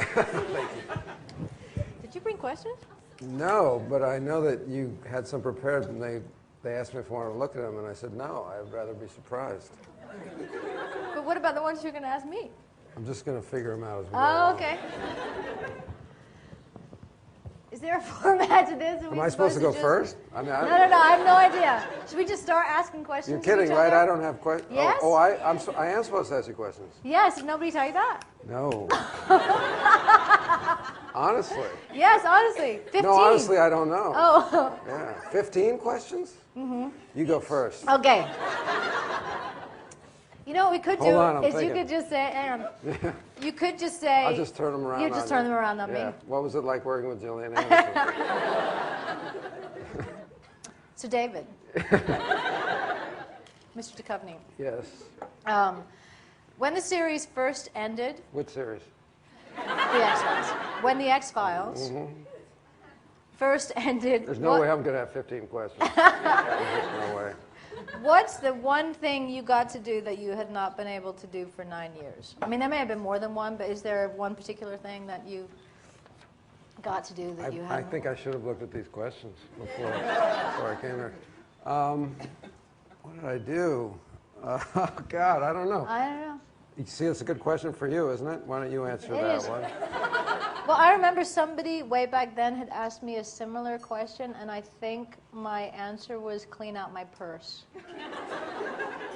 Thank you. Did you bring questions? No, but I know that you had some prepared, and they asked me if I wanted to look at them, and I said no, I'd rather be surprised. But what about the ones you're going to ask me? I'm just going to figure them out as we go Oh, along. okay. Is there a format to this? Am I supposed to go first? I mean, No, I have no idea. Should we just start asking questions? You're kidding, right? I don't have questions. Yes? Oh, I am supposed to ask you questions. Yes, did nobody tell you that? No. Honestly. Yes, honestly. 15. No, honestly, I don't know. Oh. Yeah. 15 questions? Mm-hmm. You go first. Okay. You know what we could do is thinking. you could just say, you could just say. I'll just turn them around. You just turn them around on me. What was it like working with Gillian Anderson? So David, Mr. Duchovny. Yes. When the series first ended. Which series? The X-Files. When the X-Files first ended. There's no way I'm going to have 15 questions. There's no way. What's the one thing you got to do that you had not been able to do for 9 years? I mean, there may have been more than one, but is there one particular thing that you got to do that you hadn't? I think I should have looked at these questions before I came here. What did I do? Oh, God, I don't know. I don't know. You see, it's a good question for you, isn't it? Why don't you answer that one? Well, I remember somebody way back then had asked me a similar question, and I think my answer was clean out my purse.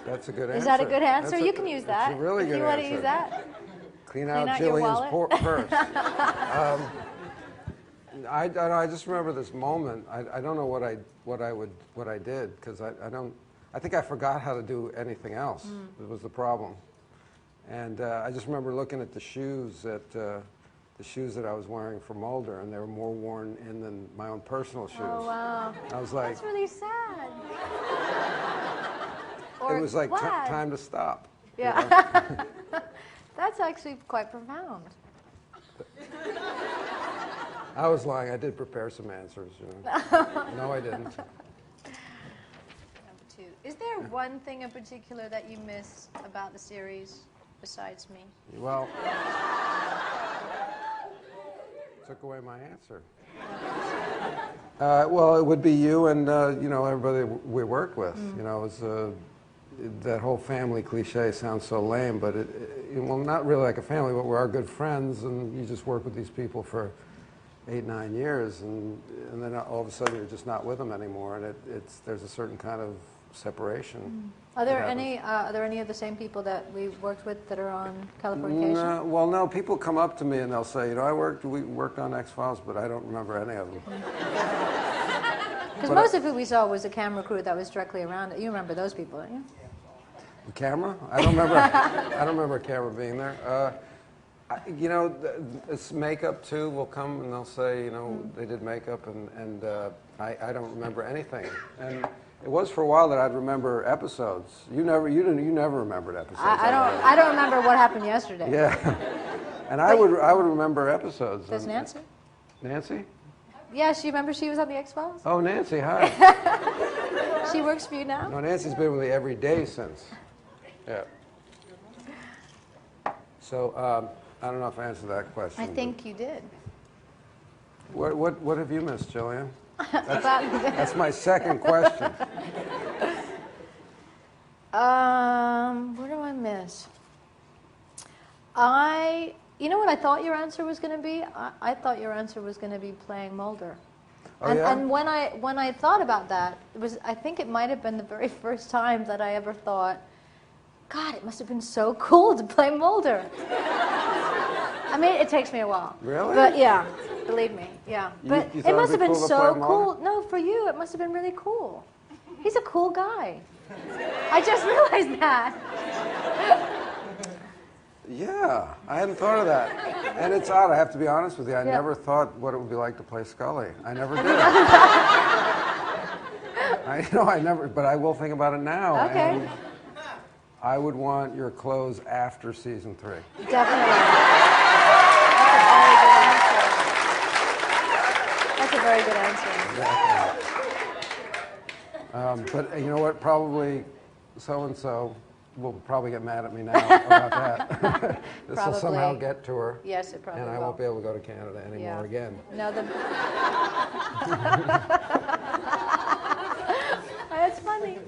That's a good answer. Is that a good answer? You can use that. It's a really good answer. If you want to use that. Clean out Gillian's purse. I just remember this moment. I don't know what I did because I think I forgot how to do anything else. It was the problem. And I just remember looking at the shoes that I was wearing for Mulder, and they were more worn in than my own personal shoes. Oh, wow. I was like, that's really sad. It was like time to stop. Yeah. You know? That's actually quite profound. I was lying. I did prepare some answers. You know. No, I didn't. Number 2. Is there one thing in particular that you miss about the series besides me? Well, took away my answer. Well, it would be you and everybody we worked with. You know, it was that whole family cliche sounds so lame, but well, not really like a family, but we are good friends, and you just work with these people for 8-9 years, and then all of a sudden you're just not with them anymore, and there's a certain kind of separation. Are there any of the same people that we worked with that are on Californication? Well, no. People come up to me and they'll say, we worked on X-Files, but I don't remember any of them. Because most of who we saw was a camera crew that was directly around it. You remember those people, don't you? The camera? I don't remember. I don't remember a camera being there. This makeup too will come and they'll say, they did makeup, and I don't remember anything. And it was for a while that I'd remember episodes. You never remembered episodes. I don't remember what happened yesterday. Yeah, and I would remember episodes. Does Nancy? Nancy? Yeah, she was on the X-Files. Oh, Nancy, hi. She works for you now? No, Nancy's been with me every day since. Yeah. So I don't know if I answered that question. I think you did. What have you missed, Gillian? That's my second question. What do I miss? You know what I thought your answer was going to be? I thought your answer was going to be playing Mulder. Oh, yeah? And when I thought about that, I think it might have been the very first time that I ever thought, God, it must have been so cool to play Mulder. I mean, it takes me a while. Really? But yeah, believe me, yeah. But you it must have been cool so cool. No, for you, it must have been really cool. He's a cool guy. I just realized that. Yeah, I hadn't thought of that. And it's odd, I have to be honest with you. I Yeah. never thought what it would be like to play Scully. I never did. I never, but I will think about it now. Okay. And I would want your clothes after season 3. Definitely. That's a very good answer. But you know what? Probably so-and-so will probably get mad at me now about that. this will somehow get to her. Yes, it probably will. And I won't be able to go to Canada anymore again. No, that's funny.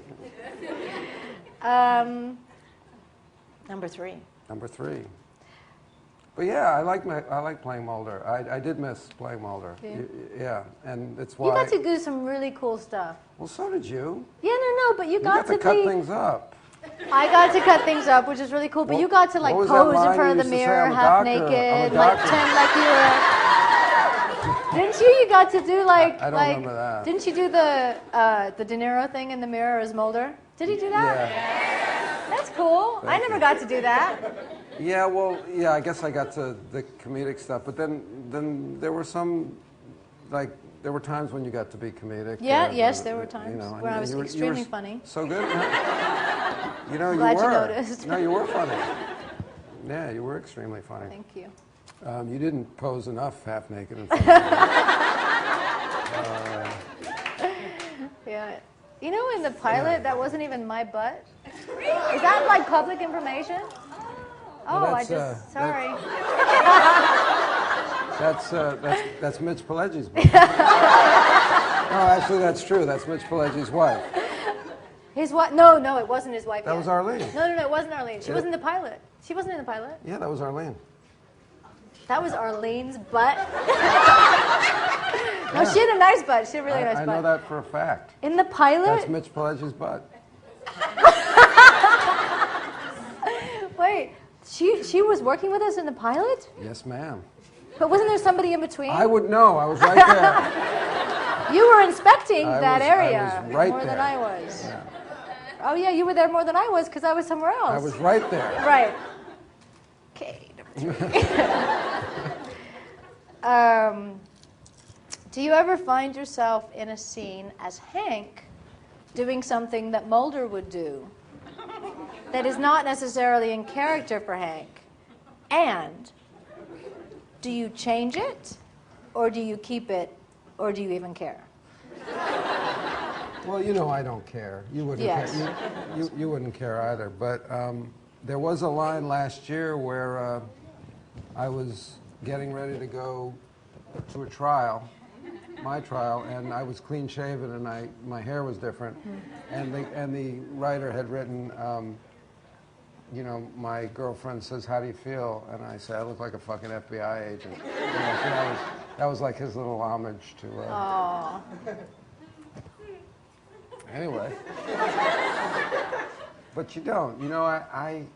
Number 3. Number 3. But yeah, I like playing Mulder. I did miss playing Mulder. Yeah, and it's why. You got to do some really cool stuff. Well, so did you. Yeah, no, but you got to cut things up. I got to cut things up, which is really cool. But you got to like pose in front of the mirror, half naked, like pretend like you were. Didn't you? You got to do like I don't remember that. Didn't you do the De Niro thing in the mirror as Mulder? Did he do that? Yeah. That's cool. I never got to do that. Yeah, well, yeah, I guess I got to the comedic stuff, but then there were some, like, there were times when you got to be comedic. Yeah, yes, there were times when I was extremely funny. So good. You know, Glad you noticed. No, you were funny. Yeah, you were extremely funny. Thank you. You didn't pose enough half naked in front of Yeah. You know, in the pilot, that wasn't even my butt. Is that like public information? Oh, well, I just, sorry. That's Mitch Pileggi's butt. No, actually, that's true. That's Mitch Pileggi's wife. His wife? No, it wasn't his wife. That was Arlene. No, it wasn't Arlene. She wasn't in the pilot. She wasn't in the pilot. Yeah, that was Arlene. That was Arlene's butt. No, she had a nice butt. She had a really nice butt. I know that for a fact. In the pilot? That's Mitch Pileggi's butt. Wait, she was working with us in the pilot? Yes, ma'am. But wasn't there somebody in between? I would know. I was right there. You were inspecting that area I was right more there. than I was. Yeah. Oh yeah, you were there more than I was because I was somewhere else. I was right there. Right. Okay. Do you ever find yourself in a scene as Hank doing something that Mulder would do that is not necessarily in character for Hank? And do you change it, or do you keep it, or do you even care? Well, you know I don't care. You wouldn't care. You wouldn't care either. But there was a line last year where I was getting ready to go to a trial, my trial, and I was clean shaven and my hair was different, and the writer had written, you know, my girlfriend says, "How do you feel?" And I said, "I look like a fucking FBI agent." You know, so that was like his little homage to. Anyway. But you don't. You know, I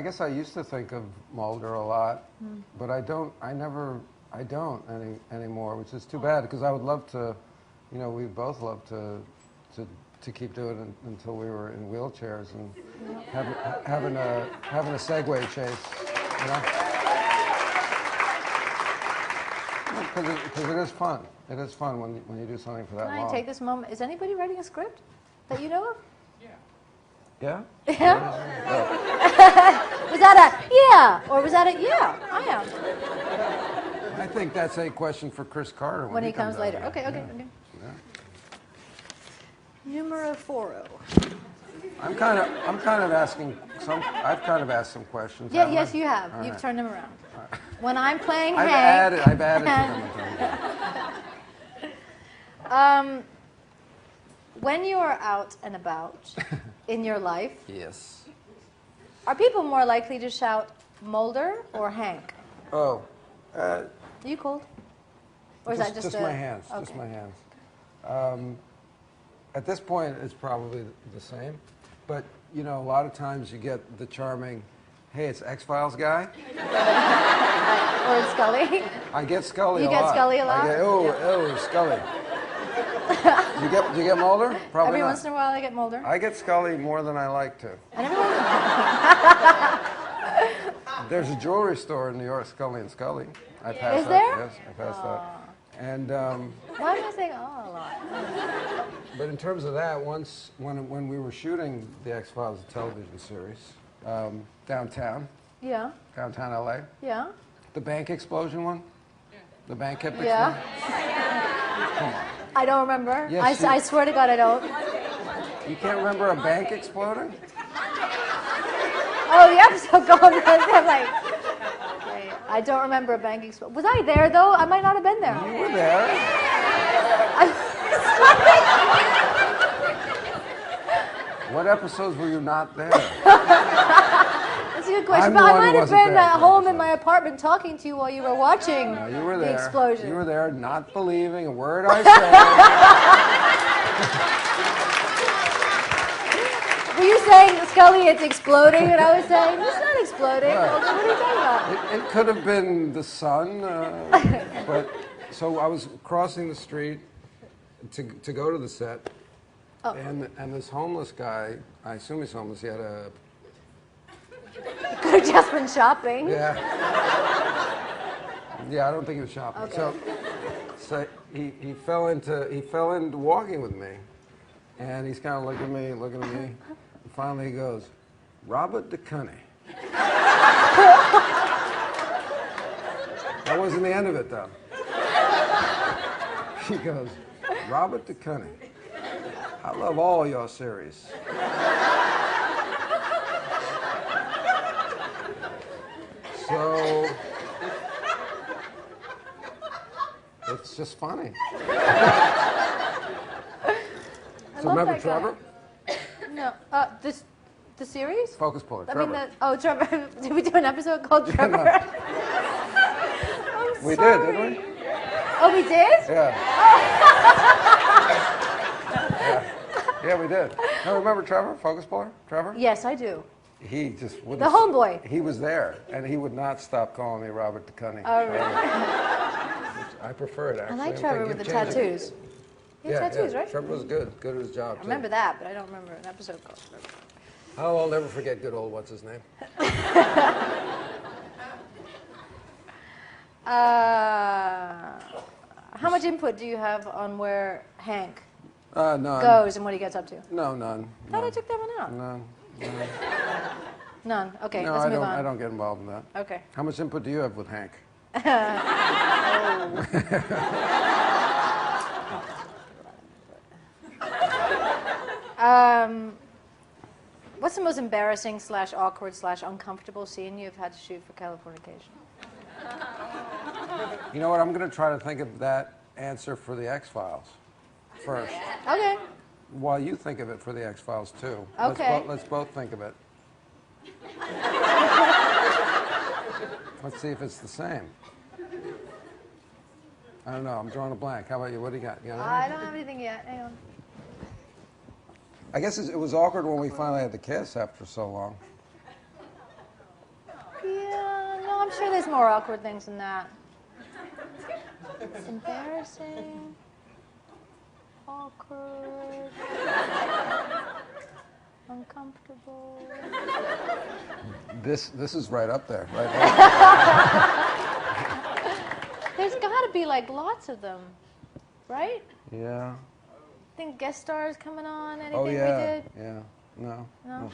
guess I used to think of Mulder a lot, but I don't anymore, which is too bad, because I would love to, you know, we'd both love to keep doing it until we were in wheelchairs and having a Segway chase, you know? Because it is fun. It is fun when you do something for that long. Can I take this moment? Is anybody writing a script that you know of? Yeah? Yeah? Was that a yeah? Or was that a yeah, I am? I think that's a question for Chris Carter When he comes later. Here. Okay. Yeah. Numero 40. I'm kind of asking some. I've kind of asked some questions. Yeah, yes, you have. All You've right. turned them around. When I'm playing I've Hank. added to them. When you are out and about in your life, Yes. are people more likely to shout Mulder or Hank? Oh. Are you cold? Or is that just my hands? Okay. Just my hands. At this point, it's probably the same. But, you know, a lot of times you get the charming, "Hey, it's X-Files guy." Or it's Scully. I get Scully You a get lot. Scully a lot? I get, oh, Scully. Do you get Mulder? Probably Every not. once in a while I get Mulder. I get Scully more than I like to. And everyone. There's a jewelry store in New York, Scully and Scully. I passed Is that. there? Yes, I passed that. And Why am I saying oh a lot? but in terms of that, once when we were shooting the X-Files television series downtown LA, Yeah. the bank explosion one, the bank kept Yeah. Come on. I don't remember. Yes, I swear to God I don't. You can't remember a bank exploding? Oh, the episode going on. I'm like, I don't remember a bank explosion. Was I there, though? I might not have been there. You were there. What episodes were you not there? That's a good question. But I might have been at home in my apartment talking to you while you were watching You were the there. explosion. You were there, not believing a word I said. Were you saying, Scully, it's exploding? And I was saying, it's not exploding. Right. What are you talking about? It could have been the sun, but so I was crossing the street to go to the set, and this homeless guy, I assume he's homeless, he had a... Could have just been shopping. Yeah. Yeah, I don't think he was shopping. Okay. So he fell into walking with me, and he's kind of looking at me, and finally he goes, Robert Duchovny. That wasn't the end of it, though. He goes, Robert Duchovny, I love all your series. So it's just funny. So remember Trevor? No, the series? Focus puller. I Trevor. mean, Trevor. Did we do an episode called Trevor? No. I'm We sorry. did, didn't we? Oh, we did? Yeah. Yeah, we did. No, remember Trevor? Focus puller? Trevor? Yes, I do. He just wouldn't. The homeboy. He was there, and he would not stop calling me Robert Duchovny. Oh, really? I prefer it, I actually. like Trevor with the tattoos. He had tattoos, right? Trevor was good at his job, I remember that, but I don't remember an episode called Trevor. Oh, I'll never forget good old what's his name. How much input do you have on where Hank None. goes and what he gets up to? No, none. I thought I None. took that one out. None. None. Okay, No, let's I move don't. on. I don't get involved in that. Okay. How much input do you have with Hank? What's the most embarrassing / awkward / uncomfortable scene you've had to shoot for Californication? You know what? I'm going to try to think of that answer for the X-Files first, Okay. while you think of it for the X-Files too. Okay. Let's both think of it. Let's see if it's the same. I don't know. I'm drawing a blank. How about you? What do you got? You got I anything? don't have anything yet. Hang on. I guess it was awkward when we finally had the kiss after so long. Yeah, no, I'm sure there's more awkward things than that. Embarrassing. Awkward. Uncomfortable. This is right up there, right? There's got to be like lots of them, right? Yeah. Think guest stars coming on? Anything Oh yeah. we did? Yeah. No. No.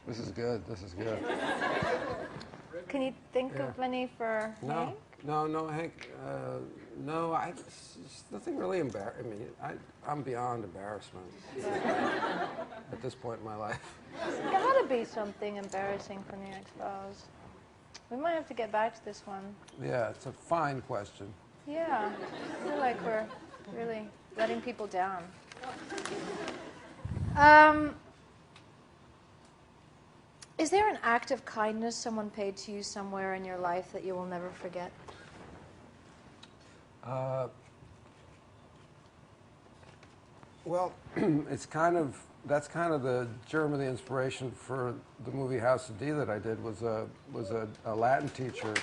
This is good. This is good. Can you think of any for No. Hank? No, Hank. No, there's nothing really embarrassing. I mean, I'm beyond embarrassment at this point in my life. There's got to be something embarrassing from the X-Files. We might have to get back to this one. Yeah, it's a fine question. Yeah, I feel like we're really letting people down. Is there an act of kindness someone paid to you somewhere in your life that you will never forget? Well, that's kind of the germ of the inspiration for the movie House of D that I did. Was a Latin teacher.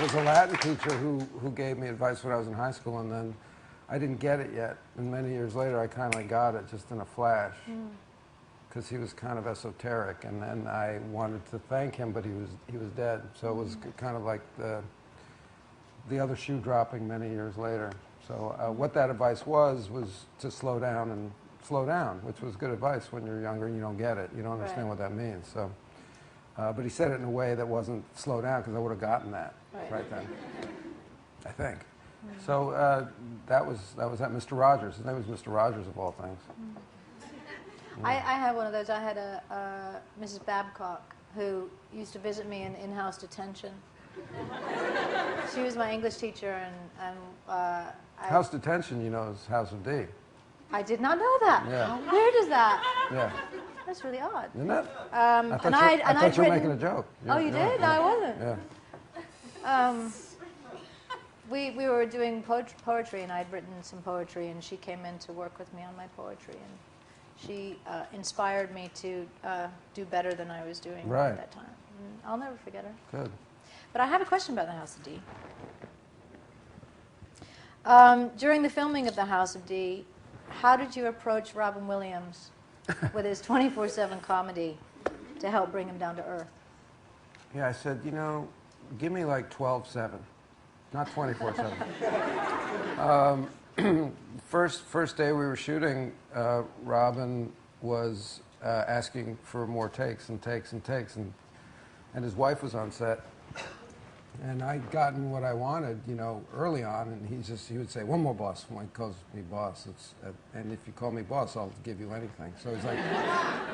Was a Latin teacher who gave me advice when I was in high school, and then I didn't get it yet. And many years later, I kind of got it just in a flash, because he was kind of esoteric. And then I wanted to thank him, but he was dead. So it was kind of like the other shoe dropping many years later. So what that advice was to slow down, which was good advice when you're younger and you don't get it. You don't understand what that means. So, but he said it in a way that wasn't slow down, because I would have gotten that right then, I think. So that was that Mr. Rogers. His name was Mr. Rogers, of all things. I had one of those. I had a Mrs. Babcock who used to visit me in in-house detention. She was my English teacher, and House detention, you know, is House of D. I did not know that. Yeah. How weird is that? Yeah. That's really odd. Isn't it? I thought you were making a joke. Oh, you did? No, I wasn't. Yeah. We were doing poetry, and I'd written some poetry, and she came in to work with me on my poetry, and she inspired me to do better than I was doing Right. at that time. And I'll never forget her. Good. But I have a question about the House of D. During the filming of the House of D, how did you approach Robin Williams with his 24/7 comedy to help bring him down to earth? Yeah, I said, you know, give me like 12/7, not 24/7. First day we were shooting, Robin was asking for more takes and takes and takes, and his wife was on set. And I'd gotten what I wanted, you know, early on, and he would say, one more boss. When he calls me boss, and if you call me boss, I'll give you anything. So he's like,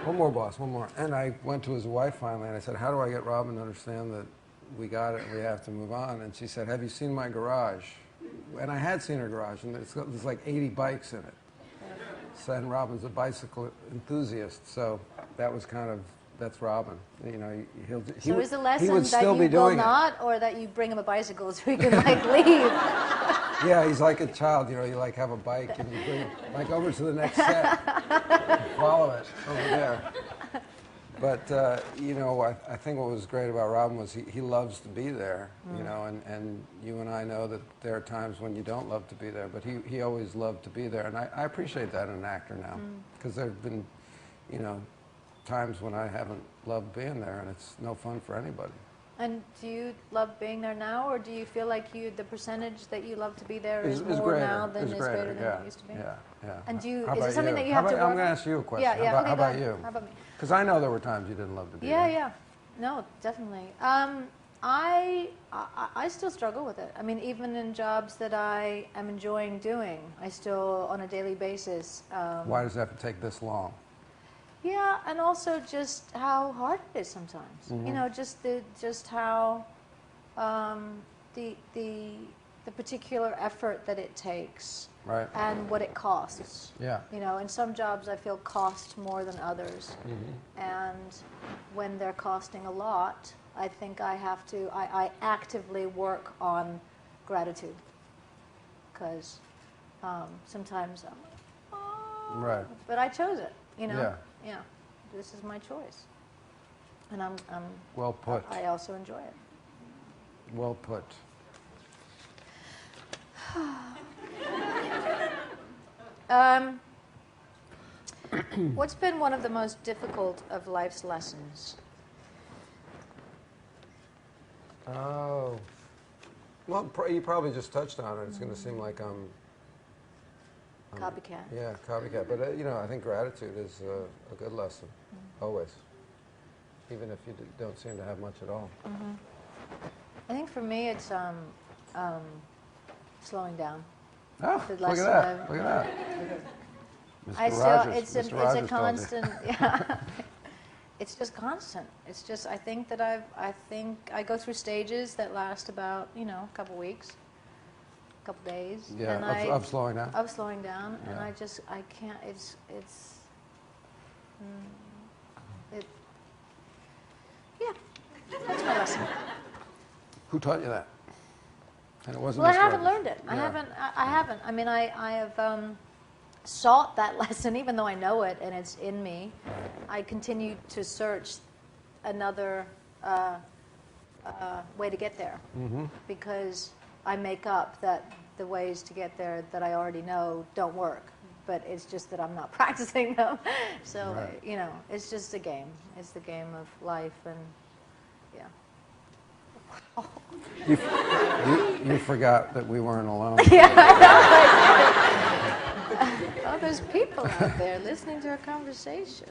one more boss, one more. And I went to his wife finally, and I said, how do I get Robin to understand that we got it, we have to move on? And she said, have you seen my garage? And I had seen her garage, and there's like 80 bikes in it. So, and Robin's a bicycle enthusiast, so that was kind of, that's Robin. You know, so is the lesson that still you will not, or that you bring him a bicycle so he can like leave? Yeah, he's like a child. You know, you like have a bike and you bring him like over to the next set, follow it over there. But you know, I think what was great about Robin was he loves to be there. You know, and you and I know that there are times when you don't love to be there, but he always loved to be there, and I appreciate that in an actor now, because there have been, you know, times when I haven't loved being there, and it's no fun for anybody. And do you love being there now, or do you feel like the percentage that you love to be there is more greater. now than is greater than yeah, it used to be? Yeah, yeah. And is about it something you? that you have to work on? I'm going to ask you a question. Yeah, yeah. How Okay, about go you? ahead. How about me? Because I know there were times you didn't love to be Yeah, there. yeah. No, definitely. I still struggle with it. I mean, even in jobs that I am enjoying doing, I still, on a daily basis. Why does it have to take this long? Yeah, and also just how hard it is sometimes. You know, just how the particular effort that it takes, Right. and what it costs. Yeah. You know, in some jobs I feel cost more than others, and when they're costing a lot, I think I have to. I actively work on gratitude, because sometimes I'm like, oh, Right. but I chose it. You know. Yeah. Yeah, this is my choice, and I'm Well put. I also enjoy it. Well put. What's been one of the most difficult of life's lessons? Oh. Well, you probably just touched on it. It's going to seem like I'm Copycat. Yeah, copycat. But, you know, I think gratitude is a good lesson, always, even if you don't seem to have much at all. I think for me it's slowing down. Oh, The look at lesson that. of- Look at that. I Mr. still, Rogers, it's Mr. a Rogers told you. constant. Yeah, it's just constant. It's just I think that I go through stages that last about a couple weeks, a couple days. Yeah, and of slowing down. Of slowing down, and Yeah. I can't. Yeah, that's my lesson. Who taught you that? And it wasn't. Well, I Mr. haven't Rogers. learned it. I Yeah. haven't. I mean, I have sought that lesson, even though I know it and it's in me. I continue to search another way to get there, because I make up that the ways to get there that I already know don't work. But it's just that I'm not practicing them. So, Right. it's just a game. It's the game of life, and yeah. You forgot that we weren't alone. Oh, there's people out there listening to our conversation.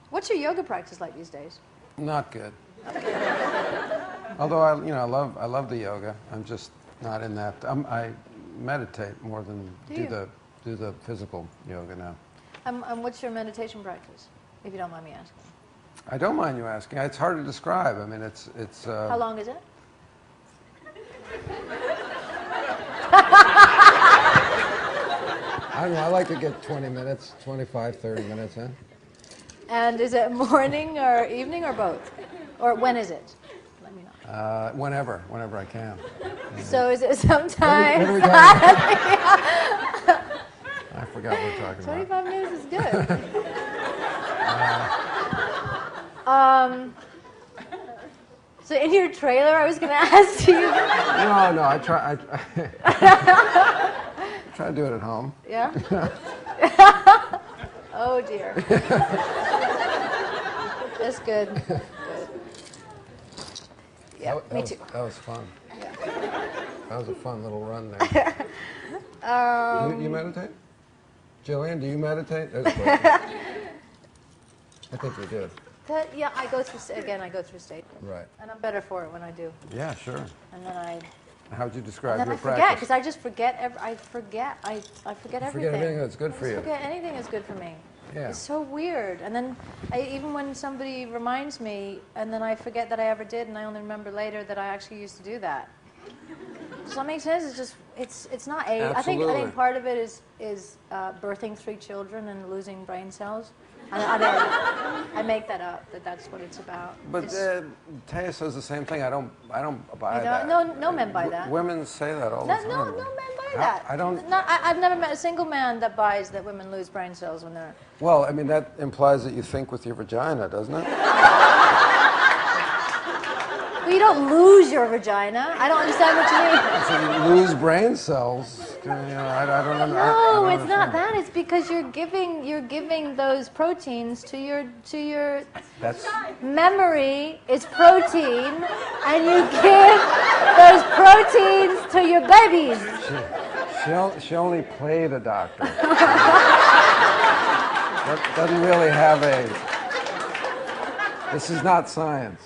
What's your yoga practice like these days? Not good. Although I love the yoga. I'm just not in that. I meditate more than Do do you? the do the physical yoga now. And what's your meditation practice, if you don't mind me asking? I don't mind you asking. It's hard to describe. I mean, it's. How long is it? I don't know. I like to get 20 minutes, 25, 30 minutes in. And is it morning or evening or both? Or when is it? Let me know. Whenever I can. So is it sometimes? What are we talking about? I forgot what we're talking 25 minutes is good. So in your trailer, I was going to ask you. No, I try to do it at home. Yeah? Oh, dear. That's good. Good. Yeah, me too. That was fun. Yeah. That was a fun little run there. You meditate? Gillian, do you meditate? There's a question. I think you do. Yeah, I go through stages. Right. And I'm better for it when I do. Yeah, sure. And then How would you describe I your forget, practice? because I just forget. I forget everything. Forget everything that's good for you. Forget anything that's good for me. Yeah. It's so weird. And then even when somebody reminds me, and then I forget that I ever did, and I only remember later that I actually used to do that. Does that make sense? It's just it's not age. I think part of it is birthing 3 children and losing brain cells. I make that up. That's what it's about. But Taya says the same thing. I don't buy that. No men buy that. Women say that all the time. No men buy that. I don't. I've never met a single man that buys that women lose brain cells when they're. Well, I mean that implies that you think with your vagina, doesn't it? Well, you don't lose your vagina. I don't understand what you mean. So you lose brain cells. I don't know. No, it's not that. It's because you're giving those proteins to your That's memory is protein, and you give those proteins to your babies. she only played a doctor. That doesn't really have a. This is not science.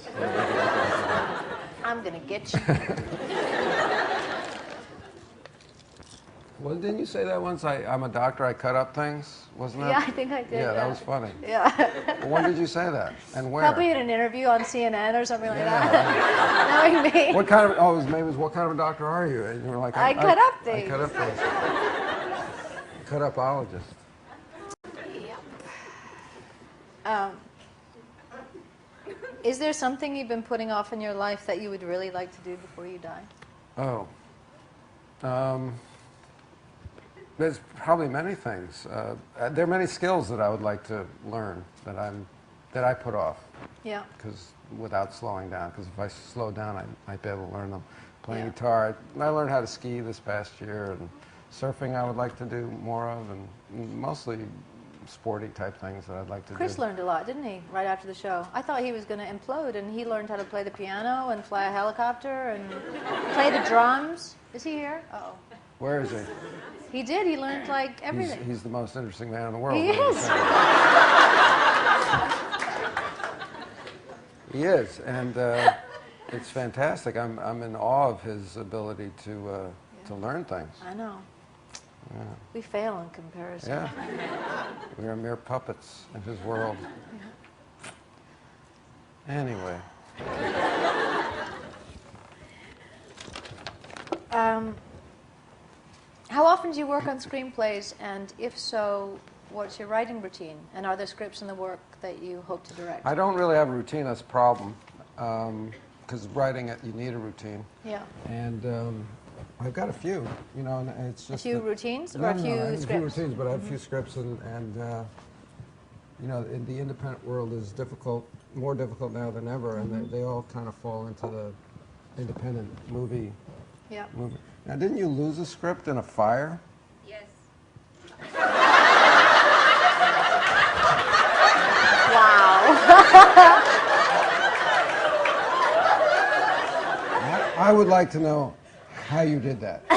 I'm gonna get you. Well, didn't you say that once? I'm a doctor. I cut up things, wasn't that? Yeah, I think I did. Yeah, that was funny. Yeah. Well, when did you say that? And where? Probably in an interview on CNN or something like that. Knowing me. What kind of? Oh, it was maybe. What kind of a doctor are you? And you were like, I cut up things. I cut up things. Cut upologist. Yep. Is there something you've been putting off in your life that you would really like to do before you die? Oh. There's probably many things. There are many skills that I would like to learn that I put off. Yeah. Because without slowing down, because if I slow down, I might be able to learn them. Playing guitar, I learned how to ski this past year, and surfing I would like to do more of, and mostly sporty type things that I'd like to do. Chris learned a lot, didn't he, right after the show? I thought he was going to implode, and he learned how to play the piano and fly a helicopter and play the drums. Is he here? Uh-oh. Where is he? He did. He learned, like, everything. He's the most interesting man in the world. He is. He is, and it's fantastic. I'm in awe of his ability to learn things. I know. Yeah. We fail in comparison. Yeah. We are mere puppets in his world. Anyway. How often do you work on screenplays, and if so, what's your writing routine? And are there scripts in the work that you hope to direct? I don't really have a routine. That's a problem. Because writing it, you need a routine. Yeah. And I've got a few, and it's just... A few routines or no, a few I have scripts? a few routines, but I have a few scripts, and in the independent world is more difficult now than ever, and they all kind of fall into the independent movie. Yeah. Now, didn't you lose a script in a fire? Yes. Wow. I would like to know how you did that.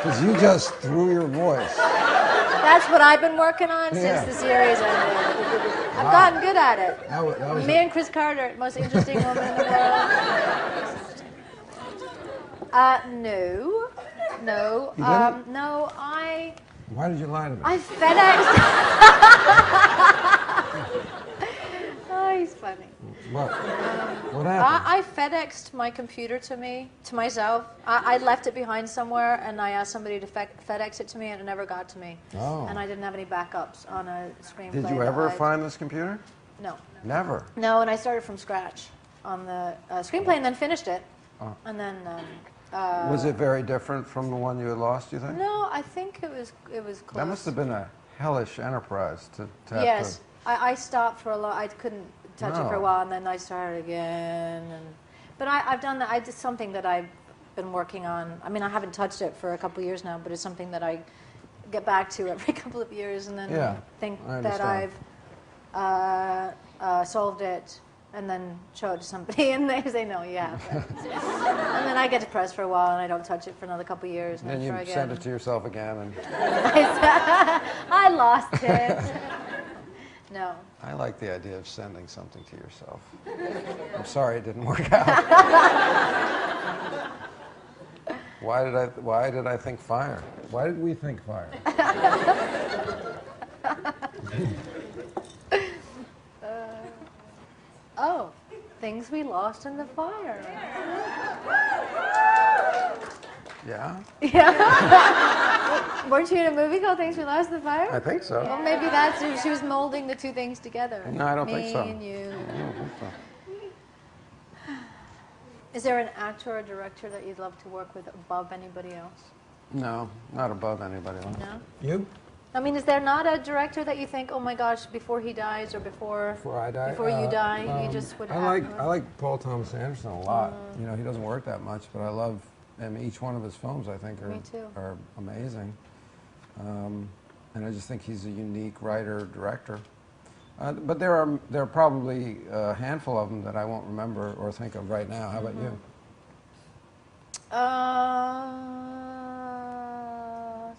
Because you just threw your voice. That's what I've been working on since the series ended. I've gotten good at it. That was Me and Chris Carter, most interesting woman in the world. No. No. You didn't? No, Why did you lie to me? I FedExed. Oh, he's funny. What? What happened? I FedExed my computer to myself. I left it behind somewhere, and I asked somebody to FedEx it to me, and it never got to me. Oh. And I didn't have any backups on a screenplay. Did you ever find this computer? No. Never. No, and I started from scratch on the screenplay, and then finished it. Oh. And then. Was it very different from the one you had lost, do you think? No, I think it was close. That must have been a hellish enterprise to have Yes, to... I stopped for a long. I couldn't touch it for a while, and then I started again. But I've done that. I did something that I've been working on. I mean, I haven't touched it for a couple of years now, but it's something that I get back to every couple of years, and then think that I've solved it, and then show it to somebody, and they say, no, you haven't. And then I get depressed for a while, and I don't touch it for another couple of years. And then you send it to yourself again. And I lost it. No. I like the idea of sending something to yourself. I'm sorry it didn't work out. Why did I think fire? Why did we think fire? Oh, things we lost in the fire. Yeah? Yeah. Weren't you in a movie called Things We Lost in the Fire? I think so. Well, maybe that's she was molding the two things together. No, I don't think so. Me and you. I don't think so. Is there an actor or director that you'd love to work with above anybody else? No, not above anybody else. No? You? I mean, is there not a director that you think, oh my gosh, before he dies or before I die? Before you die, you just would have I like Paul Thomas Anderson a lot. You know, he doesn't work that much, but I love each one of his films. I think are amazing. And I just think he's a unique writer director. But there are probably a handful of them that I won't remember or think of right now. How about you?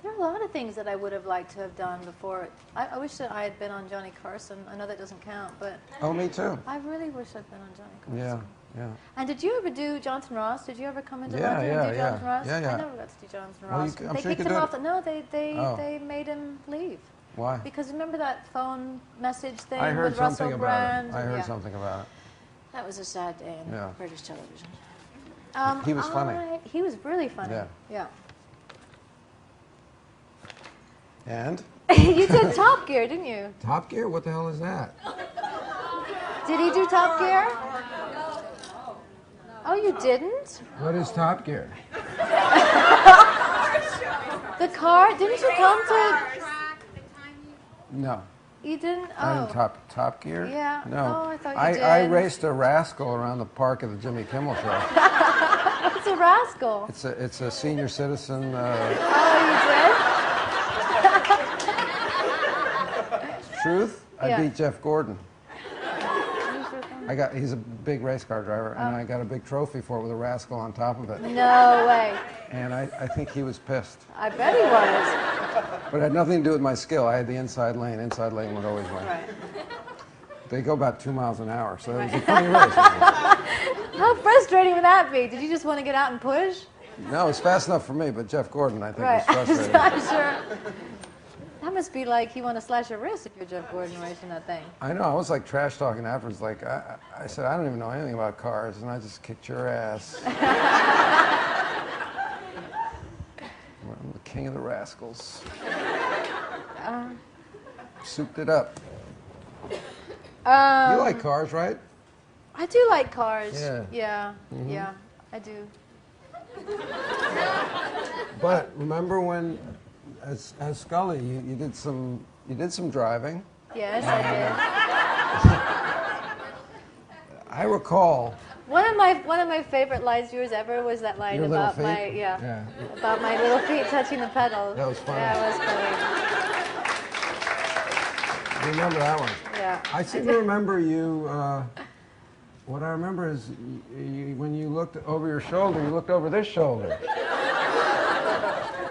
There are a lot of things that I would have liked to have done before. I wish that I had been on Johnny Carson. I know that doesn't count, but... Oh, me too. I really wish I'd been on Johnny Carson. Yeah, yeah. And did you ever do Jonathan Ross? Did you ever come into Yeah, London and do Jonathan Ross? Yeah, yeah. I never got to do Jonathan Well, Ross. I'm They sure you kicked could him do off. it. No, they made him leave. Why? Because remember that phone message thing I heard with Russell something about Brand? it. I heard something about it. That was a sad day in Yeah. British television. He was funny. He was really funny. Yeah. And? You did Top Gear, didn't you? Top Gear? What the hell is that? Did he do Top Gear? Oh, you didn't? What is Top Gear? The car? Didn't you come to... No. You didn't? I Oh. didn't Top Gear? Yeah. No. Oh, I thought you I did. raced a rascal around the park of the Jimmy Kimmel Show. It's a rascal. It's a senior citizen. Oh, you did? Truth? I Yeah. beat Jeff Gordon. He's a big race car driver, and I got a big trophy for it with a rascal on top of it. No way. And I think he was pissed. I bet he was. But it had nothing to do with my skill. I had the inside lane. Inside lane would always win. Right. They go about 2 miles an hour, so it was a funny race. How frustrating would that be? Did you just want to get out and push? No, it's fast enough for me, but Jeff Gordon, I think, Right. was frustrated. I'm sure. That must be like you want to slash your wrist if you're Jeff Gordon racing that thing. I know. I was like trash talking afterwards. Like I said, I don't even know anything about cars, and I just kicked your ass. I'm the king of the rascals. Souped it up. You like cars, right? I do like cars. Yeah. Yeah. Yeah. I do. But remember when, as Scully, you did some driving. Yes, I did. I recall. One of my favorite lines of yours ever was that line Your little about feet? my about my little feet touching the pedals. That was funny. Yeah, it was funny. You remember that one? Yeah. I seem to remember you. What I remember is when you looked over your shoulder, you looked over this shoulder.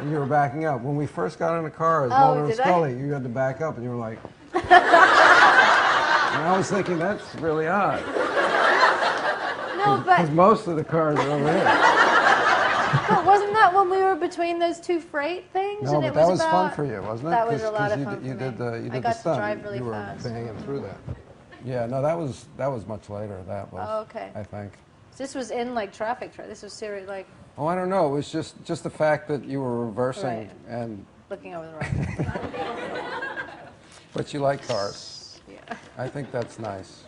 And you were backing up. When we first got in the car as Mulder and Scully, you had to back up, and you were like. And I was thinking that's really odd. No, but Because most of the cars are over here. but wasn't that when we were between those two freight things? No, and but it that was was about, fun for you, wasn't it? That was a lot of you fun you for did me. the you I did got the stunt. to drive really you were fast. banging through that. Yeah, no, that was much later. That was. Oh, okay. I think. This was in like traffic. This was serious, like Oh, I don't know. It was just the fact that you were reversing Right. and. looking over the right. But you like cars. Yeah. I think that's nice.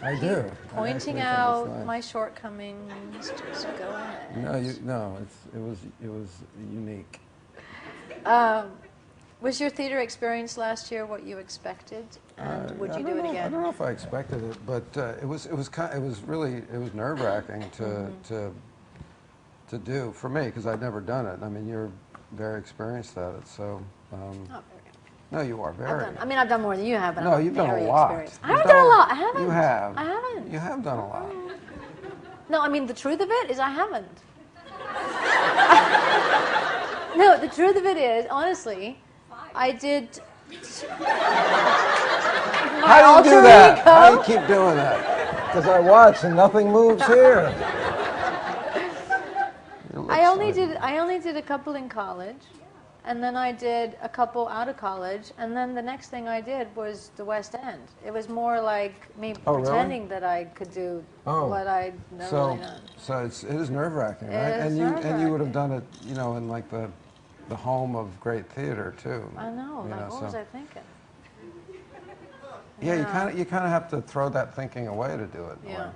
I do. Pointing out my shortcomings. Just go ahead. No, it was unique. Was your theater experience last year what you expected, and would you do it I again? don't know if I expected it, but it was nerve-wracking to do for me because I'd never done it. I mean, you're very experienced at it, so. Not very. No, you are very. I've done more than you have, but No, I'm you've done very a lot. experienced. I haven't done a lot. I haven't. You have. I haven't. You have done a lot. No, I mean the truth of it is I haven't. No, the truth of it is, honestly, I did. How do you do that? How do you keep doing that? Because I watch and nothing moves here. I only did a couple in college, and then I did a couple out of college, and then the next thing I did was the West End. It was more like me pretending that I could do what I'd never really done. So it is nerve-wracking, right? It is And you would have done it, in like the home of great theater too. I know. Like, what was I thinking? Yeah, you kind of have to throw that thinking away to do it. Yeah.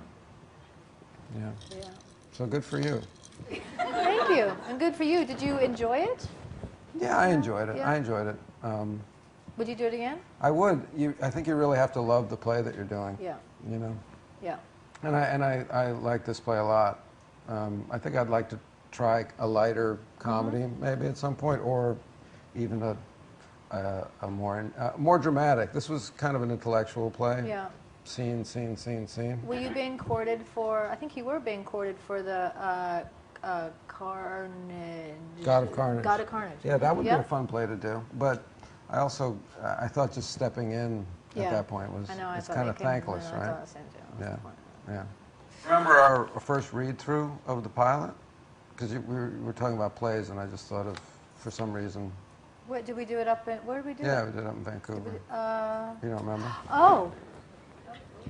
Yeah. Yeah. So good for you. Thank you, and good for you. Did you enjoy it? Yeah, I enjoyed it. Yeah. I enjoyed it. Would you do it again? I would. I think you really have to love the play that you're doing. Yeah. Yeah. And I like this play a lot. I think I'd like to try a lighter comedy maybe at some point, or even a more dramatic. This was kind of an intellectual play. Yeah. Scene. Were you being courted for? I think you were being courted for the Carnage. God of Carnage. God of Carnage. Yeah, that would be a fun play to do. But I also I thought just stepping in at that point was it's kind of thankless, right? I thought the same too. Yeah. Remember our first read-through of the pilot? Because we were talking about plays, and I just thought of, for some reason. What did we do it up in? Where did we do it? Yeah, we did it up in Vancouver. You don't remember? Oh.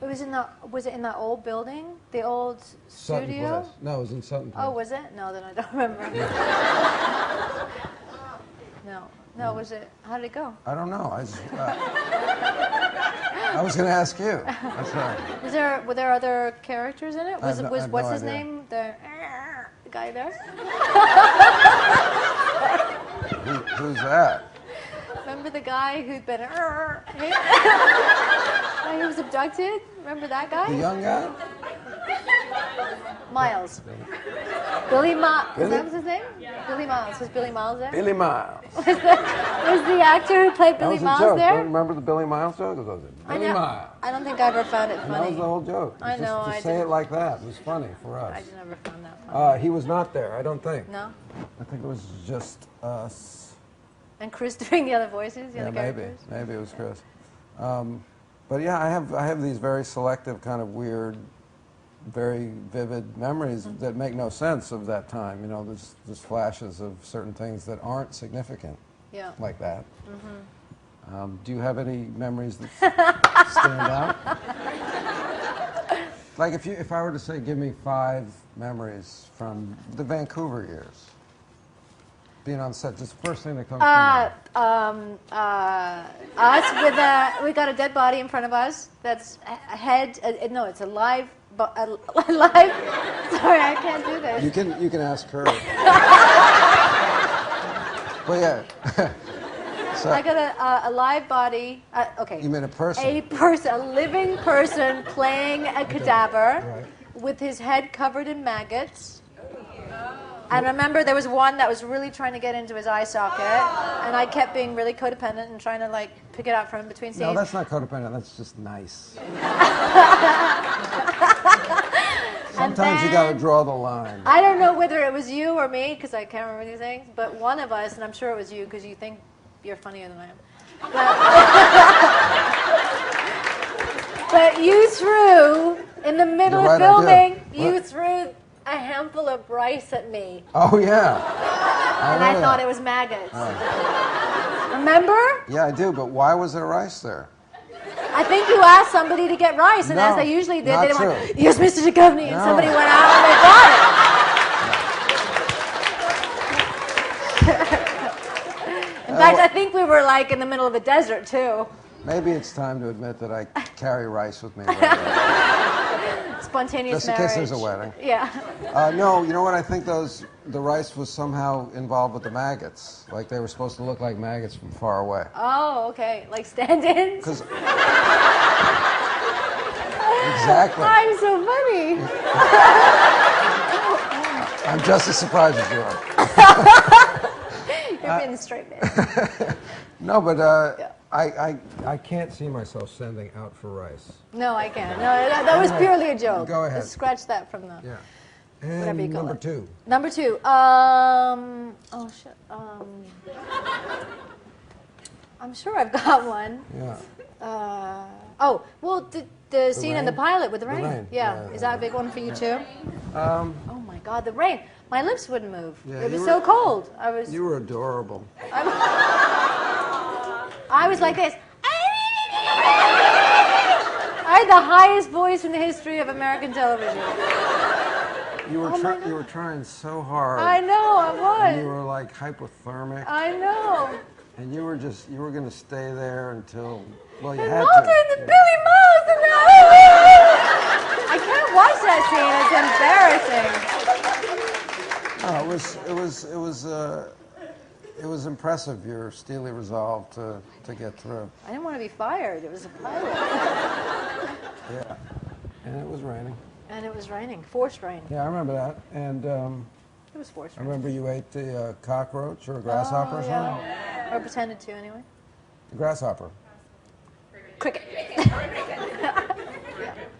It was was it in that old building? The old Sutton studio? Place. No, it was in Sutton Place. Oh, was it? No, then I don't remember. No, was it? How did it go? I don't know. I was going to ask you. That's right. Were there other characters in it? I have What's no his idea. name? The guy there? Who's that? Remember the guy who'd been he was abducted? Remember that guy? The young guy? Miles. Billy Miles. Is that was his name? Billy Miles. Was Billy Miles there? Billy Miles. Was the actor who played Billy That was a Miles joke. there? Don't remember the Billy Miles joke? Billy Miles. I don't think I ever found it And that was funny. the whole joke. I know, Just I to say didn't. it like that. It was funny for us. I just never found that funny. He was not there, I don't think. No? I think it was just us. And Chris doing the other voices, the other maybe. characters? Maybe it was Chris. But yeah, I have these very selective, kind of weird, very vivid memories that make no sense of that time. There's flashes of certain things that aren't significant, like that. Do you have any memories that stand out? Like if I were to say, give me 5 memories from the Vancouver years, being on set, just the first thing that comes to mind. Us with we got a dead body in front of us. That's a head. No, it's a live. Live. Sorry, I can't do this. You can ask her. Well, yeah. So, I got a live body. Okay. You mean a person? A living person playing a cadaver Right. with his head covered in maggots. And remember, there was one that was really trying to get into his eye socket, and I kept being really codependent and trying to pick it out from between scenes. No, that's not codependent. That's just nice. Sometimes you got to draw the line. I don't know whether it was you or me, because I can't remember these things, but one of us, and I'm sure it was you, because you think you're funnier than I am. But you threw, in the middle of filming, you threw a handful of rice at me. Oh, yeah. And I thought it was maggots. Remember? Yeah, I do, but why was there rice there? I think you asked somebody to get rice, and as they usually did, they went, "Yes, Mr. Duchovny," and somebody went out and they got it. In fact, I think we were like in the middle of the desert, too. Maybe it's time to admit that I carry rice with me. Spontaneous Just in marriage. case there's a wedding. Yeah. No, you know what? I think the rice was somehow involved with the maggots. Like they were supposed to look like maggots from far away. Oh, okay. Like stand-ins? Exactly. I'm so funny. I'm just as surprised as you are. You're being the straight man. No, but Yeah. I can't see myself sending out for rice. No, I can't. No, that was purely a joke. Go ahead. Just scratch that from the... Yeah. Whatever you And call number it. 2. Number 2. Oh, shit. I'm sure I've got one. Yeah. The scene in the rain? pilot with the rain. rain. Yeah. Yeah. Is that a big one for you, too? Um, Oh, my God, the rain. My lips wouldn't move. Yeah, It was you so were- cold. you were adorable. I was like this. I had the highest voice in the history of American television. You were Oh my you were trying so hard. I know, I And you was. were like hypothermic, I know. and you were going to stay there until you And had Mulder to. and the Billy Mouse and the... I can't watch that scene. It's embarrassing. No, it was impressive. Your steely resolve to get through. I didn't want to be fired. It was a pilot. Yeah, and it was raining. And it was raining. Forced rain. Yeah, I remember that. And It was forced I rain. remember you ate the cockroach or a grasshopper or something. Yeah. Or pretended to, anyway. The grasshopper. Cricket.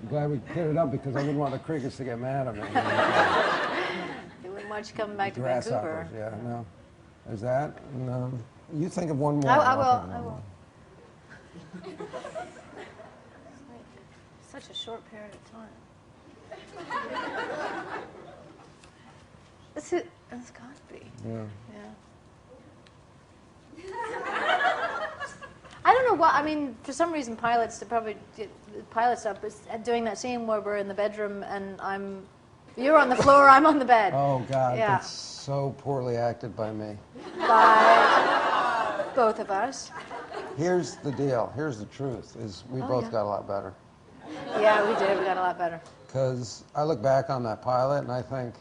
I'm glad we cleared it up because I wouldn't want the crickets to get mad at me. They wouldn't want you coming back to Vancouver. Grasshoppers, yeah, no. There's that. And, you think of one more. I and I'll will. think of I one will. more. Such a short period of time. It's got to be. Yeah. I don't know what. I mean, for some reason, pilot stuff is doing that scene where we're in the bedroom and you're on the floor, I'm on the bed. Oh, God, Yeah. that's so poorly acted by me. By both of us. Here's the deal. Here's the truth, is we both yeah. got a lot better. Yeah, we did. We got a lot better. Because I look back on that pilot and I think,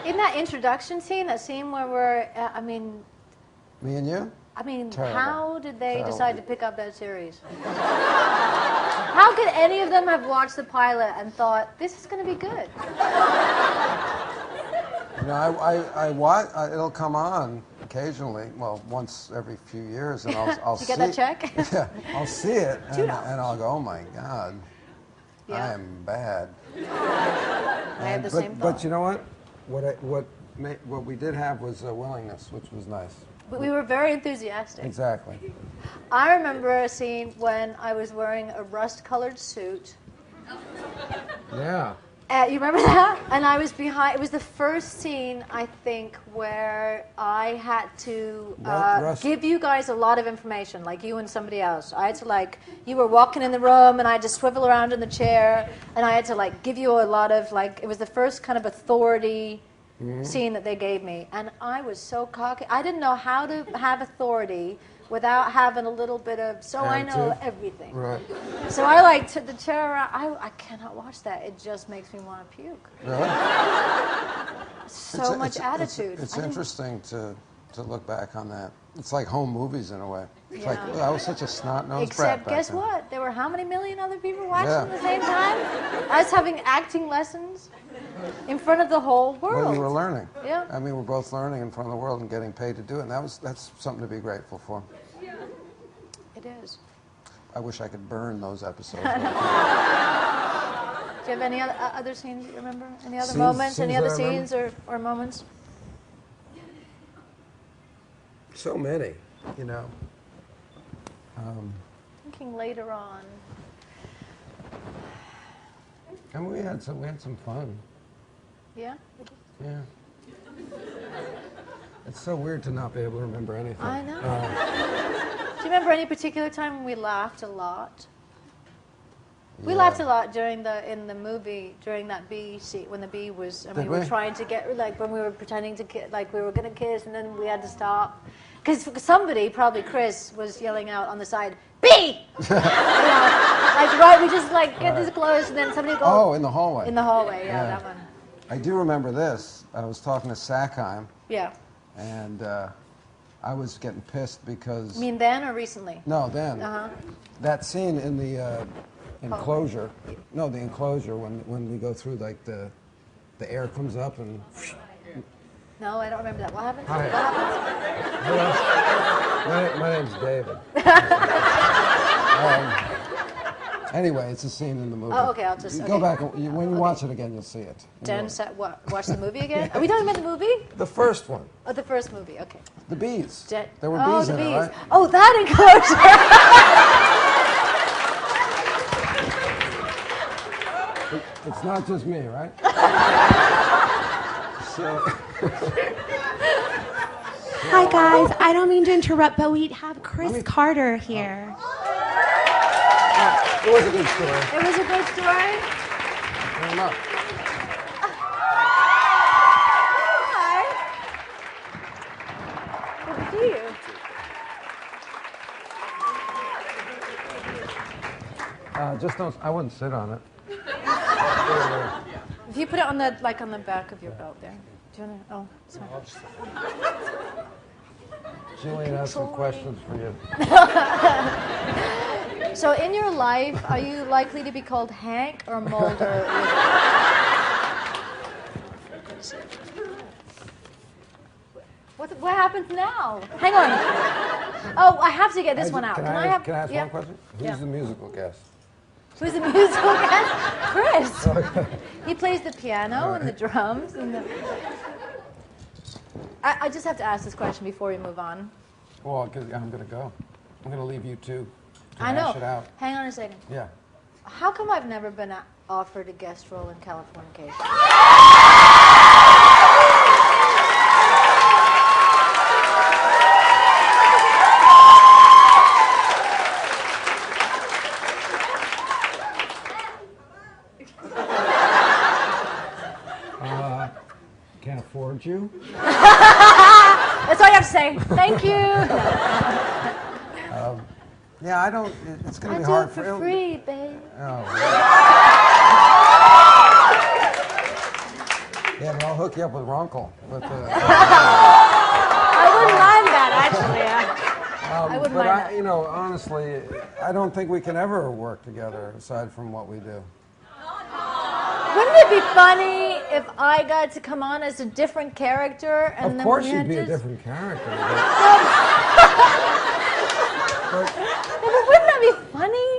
In that introduction scene, that scene where we're, me and you? Terrible. how did they Terrible. decide to pick up that series? How could any of them have watched the pilot and thought, this is going to be good? You know, I watch, it'll come on occasionally, well, once every few years, and I'll You see. get that check? Yeah, I'll see it, and $2. I'll go, oh my God, Yeah. I am bad. I had the same thought. But you know what? What we did have was a willingness, which was nice. But we were very enthusiastic. Exactly. I remember a scene when I was wearing a rust-colored suit. Yeah. You remember that? And I was behind. It was the first scene, I think, where I had to give you guys a lot of information, like you and somebody else. I had to you were walking in the room, and I had to swivel around in the chair, and I had to give you a lot of it was the first kind of authority scene that they gave me, and I was so cocky. I didn't know how to have authority without having a little bit of, I know Attitude. everything. Right. So I took the chair around. I cannot watch that. It just makes me want to puke. Really? So much attitude. It's interesting to look back on that. It's like home movies in a way. It's like, Yeah. well, I was such a snot-nosed brat Except, back guess then. what? There were how many million other people watching Yeah. at the same time? I was having acting lessons in front of the whole world. Well, you were learning. Yeah. I mean, we're both learning in front of the world and getting paid to do it, and that's something to be grateful for. It is. I wish I could burn those episodes. Do you have any other scenes you remember? Any other moments? Any scenes other that I remember? scenes or moments? So many, you know. Thinking later on. And we had some fun. Yeah? Yeah. It's so weird to not be able to remember anything. I know. Do you remember any particular time when we laughed a lot? We laughed a lot in the movie during that bee scene when the bee was and we were trying to get like when we were pretending to like we were gonna kiss and then we had to stop because somebody, probably Chris, was yelling out on the side, "Bee!" Like right, we just like get this close and then somebody goes. Oh, in the hallway. In the hallway, yeah, that one. I do remember this. I was talking to Sackheim. Yeah. And I was getting pissed because... You mean then or recently? No, then. Uh-huh. That scene in the enclosure, no, the enclosure, when we go through, like, the air comes up and... No, I don't remember that. What happened? Hi. What happens? My name's David. Anyway, it's a scene in the movie. Oh, okay, I'll just... Go back, when you watch it again, you'll see it. Jen said, what? Watch the movie again? Are we talking about the movie? The first one. Oh, the first movie, okay. The bees. Jen, There were bees the in bees. it, right? Oh, that enclosure! It's not just me, right? So... Hi guys, I don't mean to interrupt, but we have Chris Carter here. It was a good story. It was a good story? Turn him up. Hi. Good to see you. Just don't, I wouldn't sit on it. If you put it on the, like on the back of your belt there. Do you want to, oh, sorry. Gillian has some questions for you. So in your life, are you likely to be called Hank or Mulder? What happens now? Hang on. Oh, I have to get this one out. Can I ask one question? Who's the musical guest? Who's the musical guest? Chris. He plays the piano and the drums. And the... I just have to ask this question before we move on. Well, because I'm going to go. I'm going to leave you two. I know. Hash it out. Hang on a second. Yeah. How come I've never been offered a guest role in Californication? Can't afford you. That's all you have to say. Thank you. Yeah, I don't. It's going to be I do hard it for free, babe. Oh. Yeah, but I'll hook you up with Runkle. I wouldn't mind that, actually. I wouldn't mind that. You know, honestly, I don't think we can ever work together aside from what we do. Wouldn't it be funny if I got to come on as a different character and Of course then you'd be a different character. But wouldn't that be funny?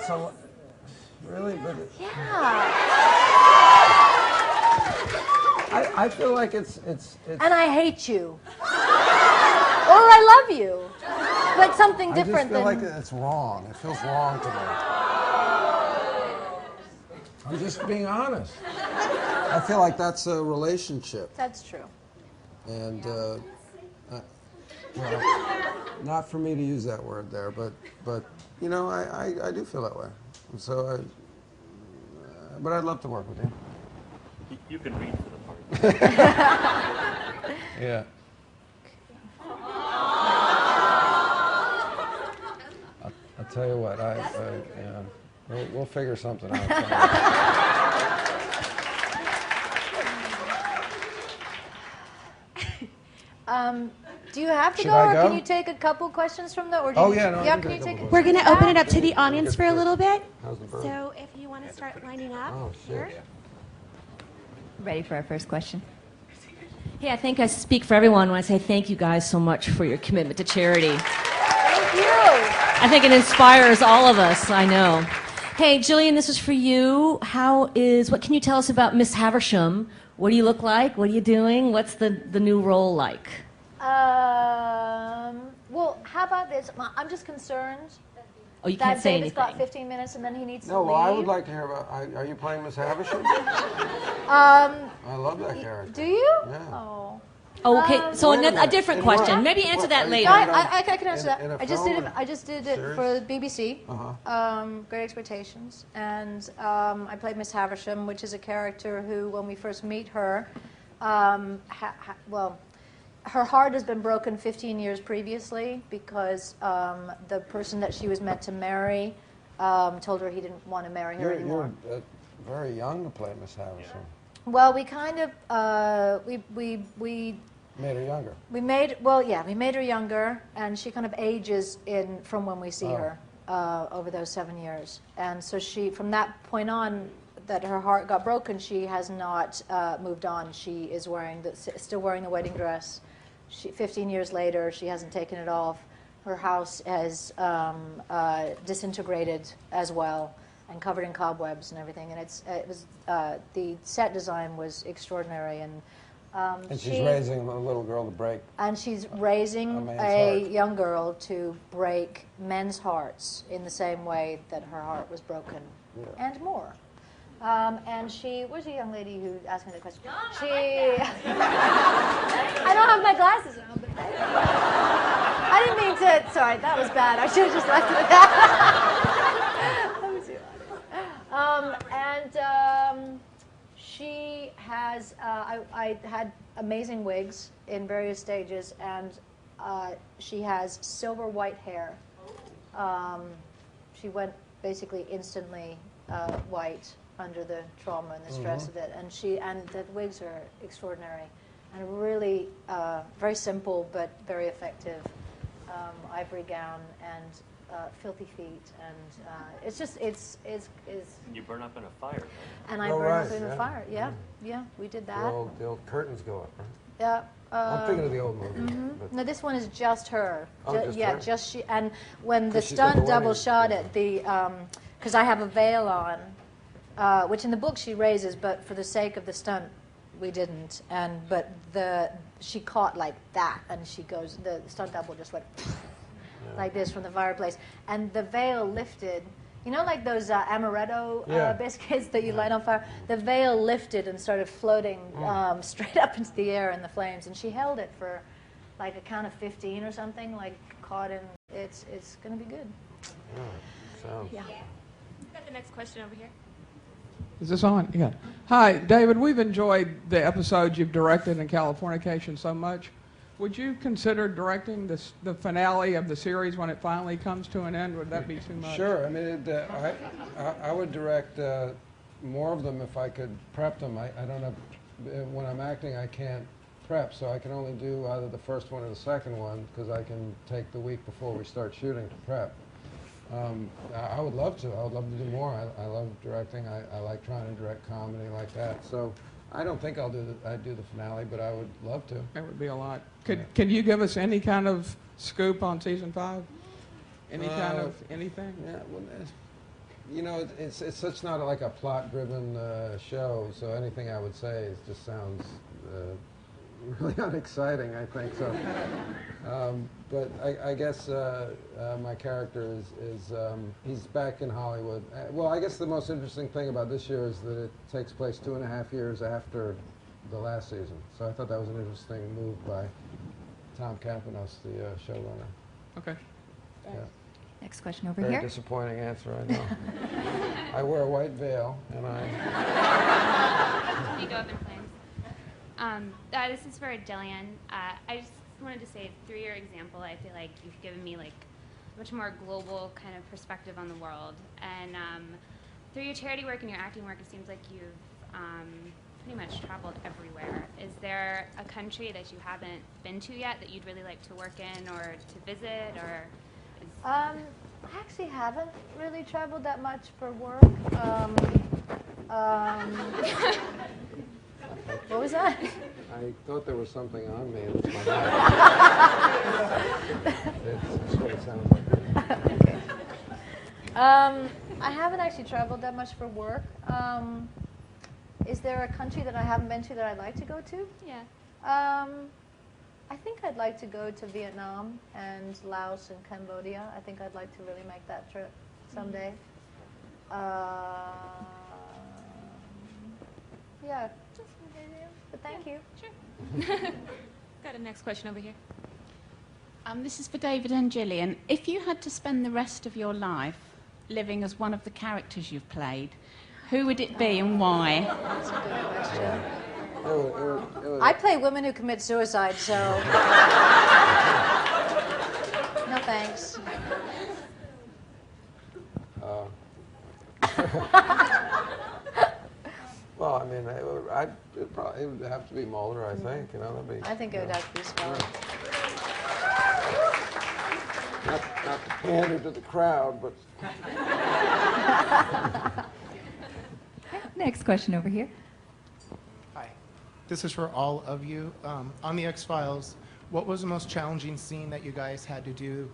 so really, but Yeah. I feel like it's. And I hate you. Or I love you. But something different I just feel than... like it's wrong. It feels wrong to me. I'm just being honest. I feel like that's a relationship. That's true. And, well, not for me to use that word there, but you know, I do feel that way. And so but I'd love to work with you. You can read for the part. Yeah. I'll tell you what, yeah, we'll figure something out. Do you have to Should go, I or go? can you take a couple questions from the? Or do Oh, you, yeah, no, I can can you take a take couple it? We're going to open it up to the audience for a little bit. How's the bird? So if you want to start lining up Oh, here. shit. Ready for our first question? Hey, I think I speak for everyone when I say thank you guys so much for your commitment to charity. Thank you. I think it inspires all of us, I know. Hey, Gillian, this is for you. What can you tell us about Miss Haversham? What do you look like? What are you doing? What's the new role like? Well, how about this? I'm just concerned Oh, you can't say David's anything. got 15 minutes and then he needs to No, leave. well, I would like to hear about. Are you playing Miss Havisham? I love that character. Do you? Yeah. Oh. Oh, okay, so Wait a a minute. different In question. what? Maybe answer What, that are you later. No, playing I can answer in that. a I just did film it. or I just did it series? for BBC. Uh-huh. Great Expectations, and I played Miss Havisham, which is a character who, when we first meet her, well, her heart has been broken 15 years previously because the person that she was meant to marry told her he didn't want to marry her anymore. You're very young to play Miss Havisham. Well, we kind of we Made her younger. we made her younger, and she kind of ages from when we see her over those 7 years. And so she, from that point on, that her heart got broken, she has not moved on. She is still wearing the wedding dress. 15 years later, she hasn't taken it off. Her house has disintegrated as well, and covered in cobwebs and everything. And the set design was extraordinary. And she's raising a little girl to break. And she's raising a young girl to break men's hearts in the same way that her heart was broken, and more. And where's the young lady who asked me the question? I don't have my glasses on, but I didn't mean to, sorry, that was bad. I should have just left it at that. Let me see. She has, I had amazing wigs in various stages, and she has silver white hair. She went basically instantly white under the trauma and the stress of it, and the wigs are extraordinary, and really very simple but very effective. Ivory gown and filthy feet, and it's. You burn up in a fire, right? And I burn up in the fire. Yeah, we did that. The old curtains go up, right? Yeah. I'm thinking of the old movie. But No, this one is just her. Just her? Just she. And when the 'Cause she's got stunt the double wedding- shot it, because I have a veil on, which in the book she raises, but for the sake of the stunt, we didn't. But she caught like that, and the stunt double just went like this from the fireplace, and the veil lifted. You know, like those amaretto biscuits that you light on fire? The veil lifted and started floating straight up into the air in the flames. And she held it for like a count of 15 or something, like caught in. It's going to be good. Yeah. Got the next question over here. Is this on? Yeah. Hi, David. We've enjoyed the episodes you've directed in Californication so much. Would you consider directing the finale of the series when it finally comes to an end? Would that be too much? Sure. I mean, I would direct more of them if I could prep them. I don't know. When I'm acting, I can't prep, so I can only do either the first one or the second one because I can take the week before we start shooting to prep. I would love to. I would love to do more. I love directing. I like trying to direct comedy like that. So I don't think I'd do the finale, but I would love to. That would be a lot. Can you give us any kind of scoop on season 5? Any kind of anything? Yeah. Well, you know, it's such not like a plot-driven show, so anything I would say just sounds really unexciting, I think. So, but I guess my character is he's back in Hollywood. Well, I guess the most interesting thing about this year is that it takes place 2.5 years after the last season. So I thought that was an interesting move by Tom Campanos, the showrunner. Okay. Yeah. Next question over Very here. disappointing answer, I know. I wear a white veil, and You go up in flames. This is for Gillian. I just wanted to say, through your example, I feel like you've given me like a much more global kind of perspective on the world. And through your charity work and your acting work, it seems like you've pretty much traveled everywhere. Is there a country that you haven't been to yet that you'd really like to work in or to visit, or? I actually haven't really traveled that much for work. What was that? I thought there was something on me. It's my mouth. That's what it sounds like. I haven't actually traveled that much for work. Is there a country that I haven't been to that I'd like to go to? Yeah. I think I'd like to go to Vietnam and Laos and Cambodia. I think I'd like to really make that trip someday. Yeah, just but thank you. Sure. Got a next question over here. This is for David and Gillian. If you had to spend the rest of your life living as one of the characters you've played, who would it be and why? That's a good question. I play women who commit suicide, so no thanks. Well, I mean, it would have to be Mulder, I think. You know, that'd be. I think it would have to be Scully. Not to pander to the crowd, but. Next question over here. Hi. This is for all of you. On the X-Files, what was the most challenging scene that you guys had to do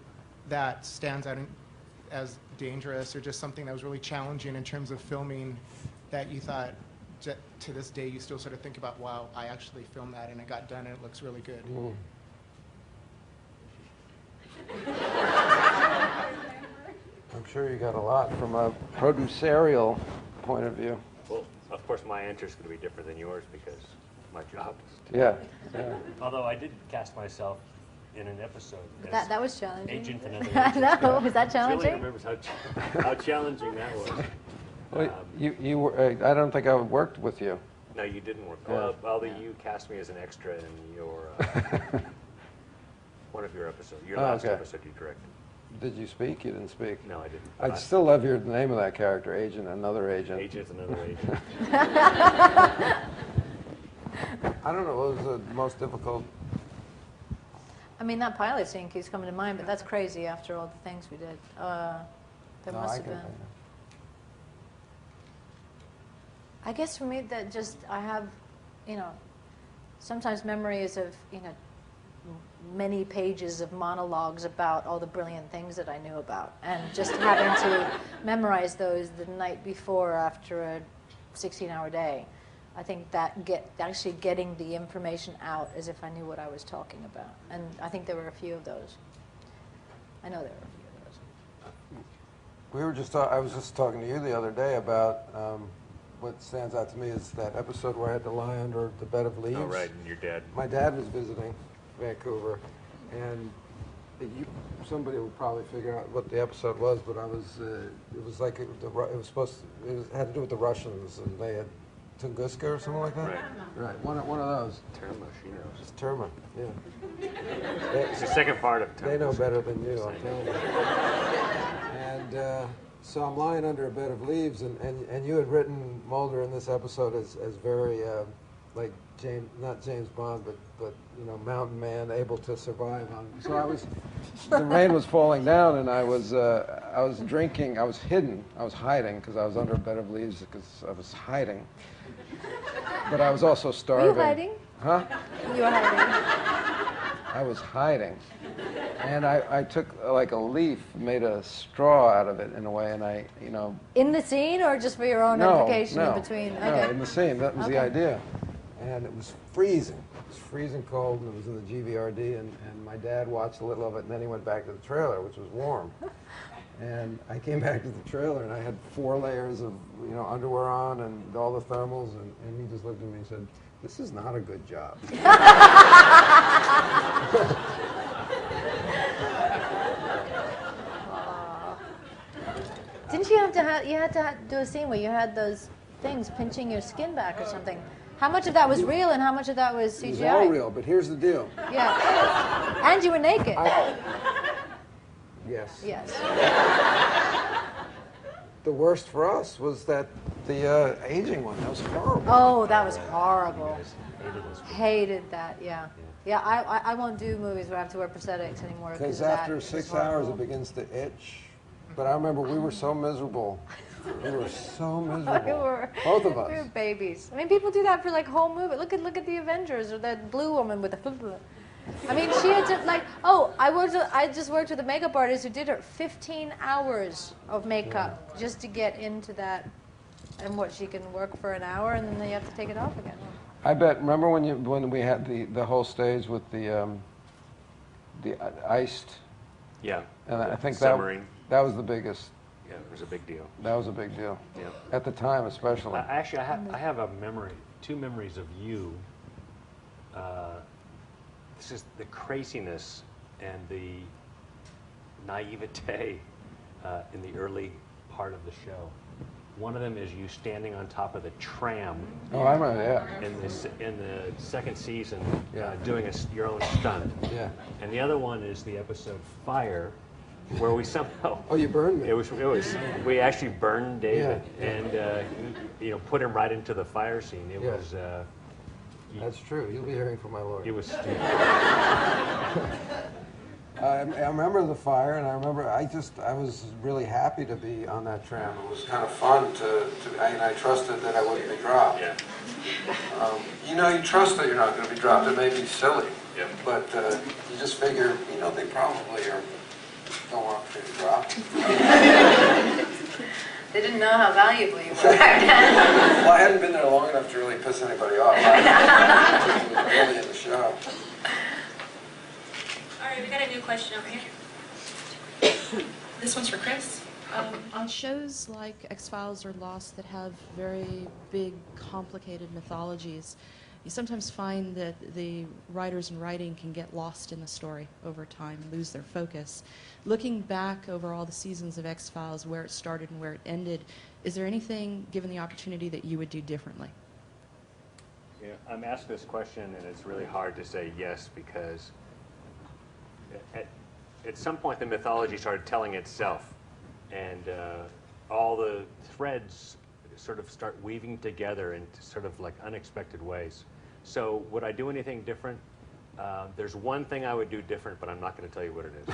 that stands out as dangerous, or just something that was really challenging in terms of filming that you thought, to this day, you still sort of think about, wow, I actually filmed that and it got done and it looks really good? I'm sure you got a lot from a producerial point of view. Well, of course, my answer is going to be different than yours because my job is to. Yeah. Although I did cast myself in an episode. That was challenging. Agent and other agents. No, was that challenging? Really remembers how challenging that was. Well, you were, I don't think I worked with you. No, you didn't work. Yeah. Well, you cast me as an extra in your one of your episodes. Your Oh, last okay. episode you directed. Did you speak? You didn't speak. No, I didn't. I still love your name of that character, Agent, another agent. Agent, another agent. I don't know. What was the most difficult? I mean, that pilot scene keeps coming to mind, but that's crazy after all the things we did. There No, must I have can been. think of. I guess for me, that just, I have, sometimes memories of, many pages of monologues about all the brilliant things that I knew about. And just having to memorize those the night before after a 16-hour day. I think that actually getting the information out as if I knew what I was talking about. And I think there were a few of those. I know there were a few of those. I was just talking to you the other day about what stands out to me is that episode where I had to lie under the bed of leaves. Oh, right, and your dad. My dad was visiting Vancouver, and somebody will probably figure out what the episode was, but it was like it had to do with the Russians, and they had Tunguska or something like that? Right, one of those. Terma, she knows. It's Terma, yeah. It's the second part of Terma. They know better than you, I'm telling you. And so I'm lying under a bed of leaves, and you had written Mulder in this episode as very, like, not James Bond, but mountain man, able to survive on. So the rain was falling down, and I was drinking, I was hiding, because I was under a bed of leaves, because I was hiding. But I was also starving. Were you hiding? Huh? You were hiding. I was hiding. And I took like a leaf, made a straw out of it in a way, and In the scene, or just for your own edification in between? No, Okay. in the scene. That was the idea. And it was freezing. It was freezing cold, and it was in the GVRD, and my dad watched a little of it, and then he went back to the trailer, which was warm. And I came back to the trailer, and I had 4 layers of underwear on and all the thermals, and he just looked at me and said, "This is not a good job." Didn't you had to do a scene where you had those things pinching your skin back or something? How much of that was real and how much of that was CGI? It was all real, but here's the deal. Yeah. And you were naked. Yes. Yes. The worst for us was the aging one. That was horrible. Oh, that was horrible. Hated that, yeah. Yeah, I won't do movies where I have to wear prosthetics anymore. Because of that. after 6 hours, it begins to itch. But I remember we were so miserable. We were so miserable. Both of us. We were babies. I mean, people do that for like whole movie. Look at the Avengers, or that blue woman with the. I mean, she had to I just worked with a makeup artist who did her 15 hours of makeup just to get into that, and what she can work for an hour, and then you have to take it off again. I bet. Remember when we had the whole stage with the iced? Yeah. And I think submarine. that was the biggest. Yeah, it was a big deal. That was a big deal. Yeah. At the time, especially. Actually, I have a memory, 2 memories of you. This is the craziness and the naivete in the early part of the show. One of them is you standing on top of the tram. Oh, I remember, yeah. In the second season, Yeah. doing your own stunt. Yeah. And the other one is the episode Fire, where we somehow. Oh, you burned me. It was. We actually burned David Yeah. and put him right into the fire scene. It Yeah. was. That's true. You'll be hearing from my lawyer. It was. I remember the fire, and I remember I was really happy to be on that tram. It was kind of fun and I trusted that I wouldn't be dropped. Yeah. You trust that you're not going to be dropped. It may be silly, Yeah. but you just figure, they probably don't want to be dropped. They didn't know how valuable you were. Well, I hadn't been there long enough to really piss anybody off. I was early in the show. All right, we got a new question over here. This one's for Chris. On shows like X-Files or Lost that have very big, complicated mythologies, you sometimes find that the writers and writing can get lost in the story over time, lose their focus. Looking back over all the seasons of X-Files, where it started and where it ended, is there anything, given the opportunity, that you would do differently? Yeah, I'm asked this question, and it's really hard to say yes, because at some point the mythology started telling itself, and all the threads sort of start weaving together in sort of like unexpected ways. So would I do anything different? There's one thing I would do different, but I'm not going to tell you what it is.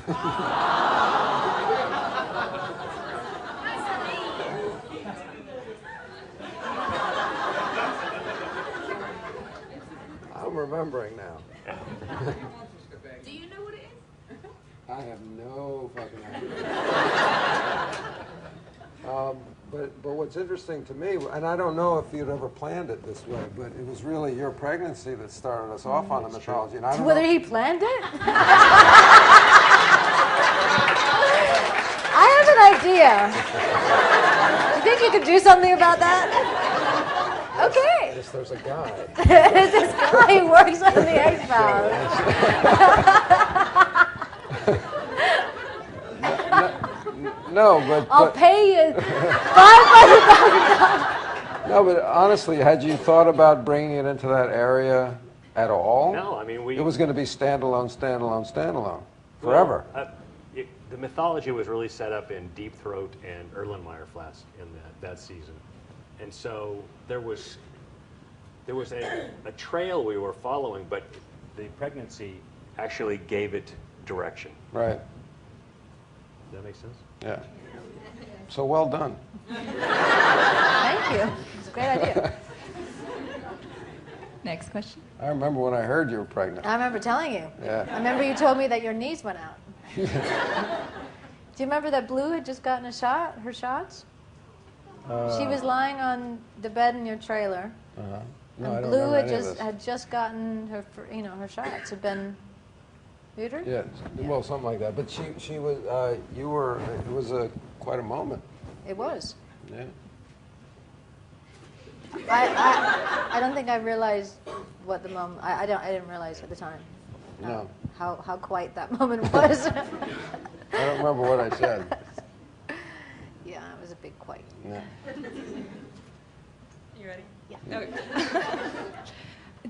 I'm remembering now. Do you know what it is? I have no fucking idea. But what's interesting to me, and I don't know if you'd ever planned it this way, but it was really your pregnancy that started us off on the mythology. And I don't Whether know, he planned it? I have an idea. Do you think you could do something about that? Okay. yes, there's a guy. This guy who works on the X-Files. No, but I'll pay you $500,000. no, but honestly, had you thought about bringing it into that area at all? No, I mean It was going to be standalone forever. The mythology was really set up in Deep Throat and Erlenmeyer Flask in that season, and so there was a trail we were following, but the pregnancy actually gave it direction. Right. Does that make sense? Yeah. So well done. Thank you. It's a great idea. Next question. I remember when I heard you were pregnant. I remember telling you. Yeah. I remember you told me that your knees went out. Do you remember that Blue had just gotten her shots? She was lying on the bed in your trailer. No, I And don't Blue remember any of this. had just gotten her, her shots. Had been neutered. Yeah, well, something like that. But she was, you were, it was quite a moment. It was. Yeah. I don't think I realized what the moment. I didn't realize at the time. No. How quite that moment was. I don't remember what I said. Yeah, it was a big quite. Yeah. You ready? Yeah. Okay.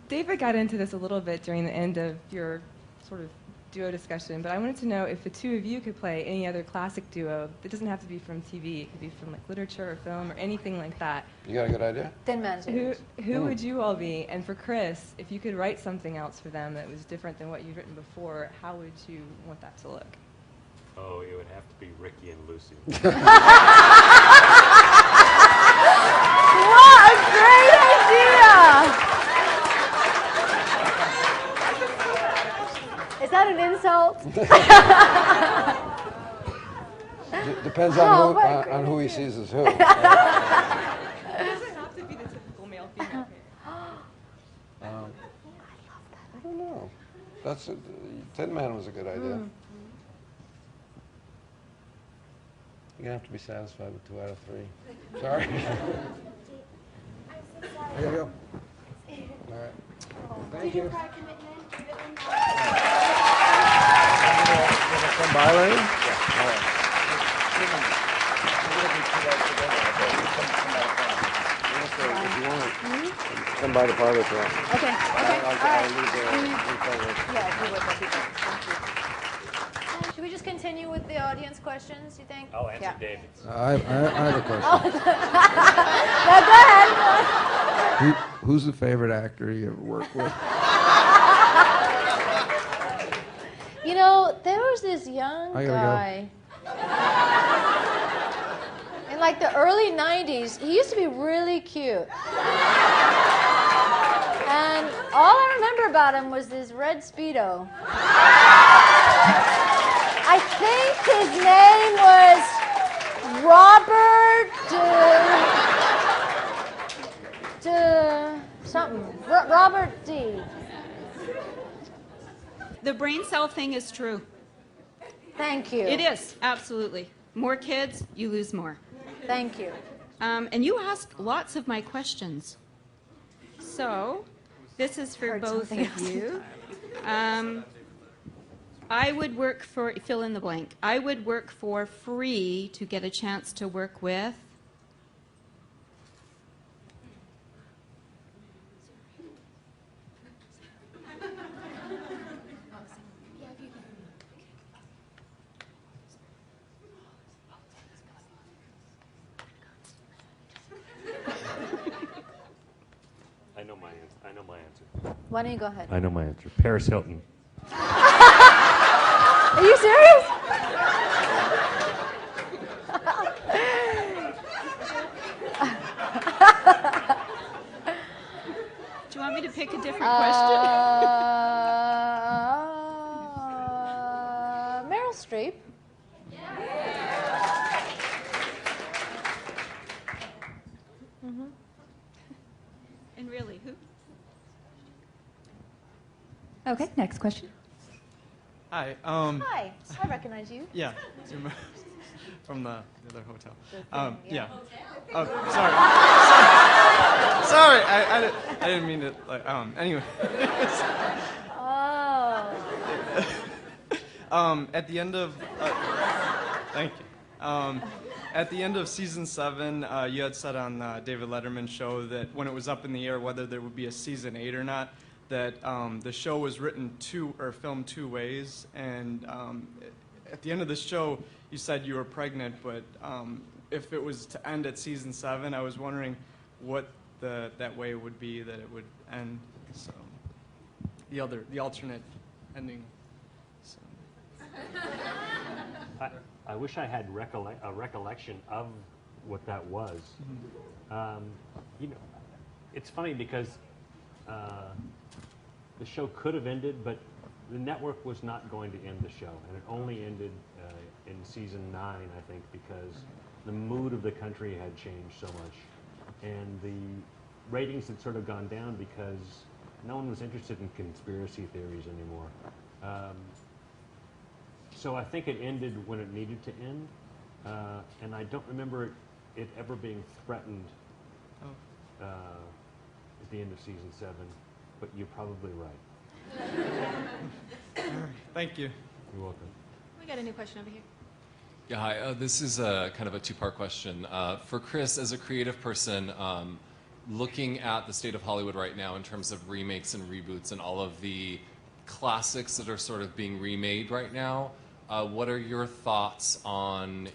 David got into this a little bit during the end of your sort of duo discussion, but I wanted to know if the two of you could play any other classic duo. It doesn't have to be from TV. It could be from like literature or film or anything like that. You got a good idea? Thin Man's Ears. Who would you all be? And for Chris, if you could write something else for them that was different than what you've written before, how would you want that to look? Oh, it would have to be Ricky and Lucy. What a great idea! Is that an insult? Depends Oh, on who he sees as who. It doesn't have to be the typical male-female pair. That's Tin Man was a good idea. You're gonna have to be satisfied with 2 out of 3. Sorry. I gotta go. All right. Thank you. Come by later? Yeah. All right. If you want, come by the parlor for that. Okay. I'll leave the info with. Yeah, if you would, that'd be great. Should we just continue with the audience questions, you think? I'll answer David's. I have a question. No, go ahead. Who's the favorite actor you ever worked with? You know, there was this young I guy in like the early 90s. He used to be really cute. And all I remember about him was this red Speedo. I think his name was Robert Robert D. The brain cell thing is true. Thank you. It is, absolutely. More kids, you lose more. Thank you. And you asked lots of my questions. So, this is for both of you. I would work for, fill in the blank, I would work for free to get a chance to work with. I know my answer. Why don't you go ahead? I know my answer. Paris Hilton. Are you serious? Do you want me to pick a different question? Meryl Streep. And really, who? Okay, next question. Hi. Hi, I recognize you. Yeah, from the other hotel. Yeah. Oh, sorry. I didn't mean to. Like, anyway. At the end of. Thank you. At the end of season 7, you had said on David Letterman's show that when it was up in the air whether there would be a season 8 or not, that the show was written filmed 2 ways, and at the end of the show you said you were pregnant, but if it was to end at season 7, I was wondering what that way would be that it would end. So the alternate ending. So. I wish I had a recollection of what that was. You know, it's funny because the show could have ended, but the network was not going to end the show, and it only ended in season 9, I think, because the mood of the country had changed so much, and the ratings had sort of gone down because no one was interested in conspiracy theories anymore. So I think it ended when it needed to end, and I don't remember it ever being threatened at the end of season 7, but you're probably right. Thank you. You're welcome. We got a new question over here. Yeah, hi. This is kind of a 2-part question. For Chris, as a creative person, looking at the state of Hollywood right now in terms of remakes and reboots and all of the classics that are sort of being remade right now, what are your thoughts on,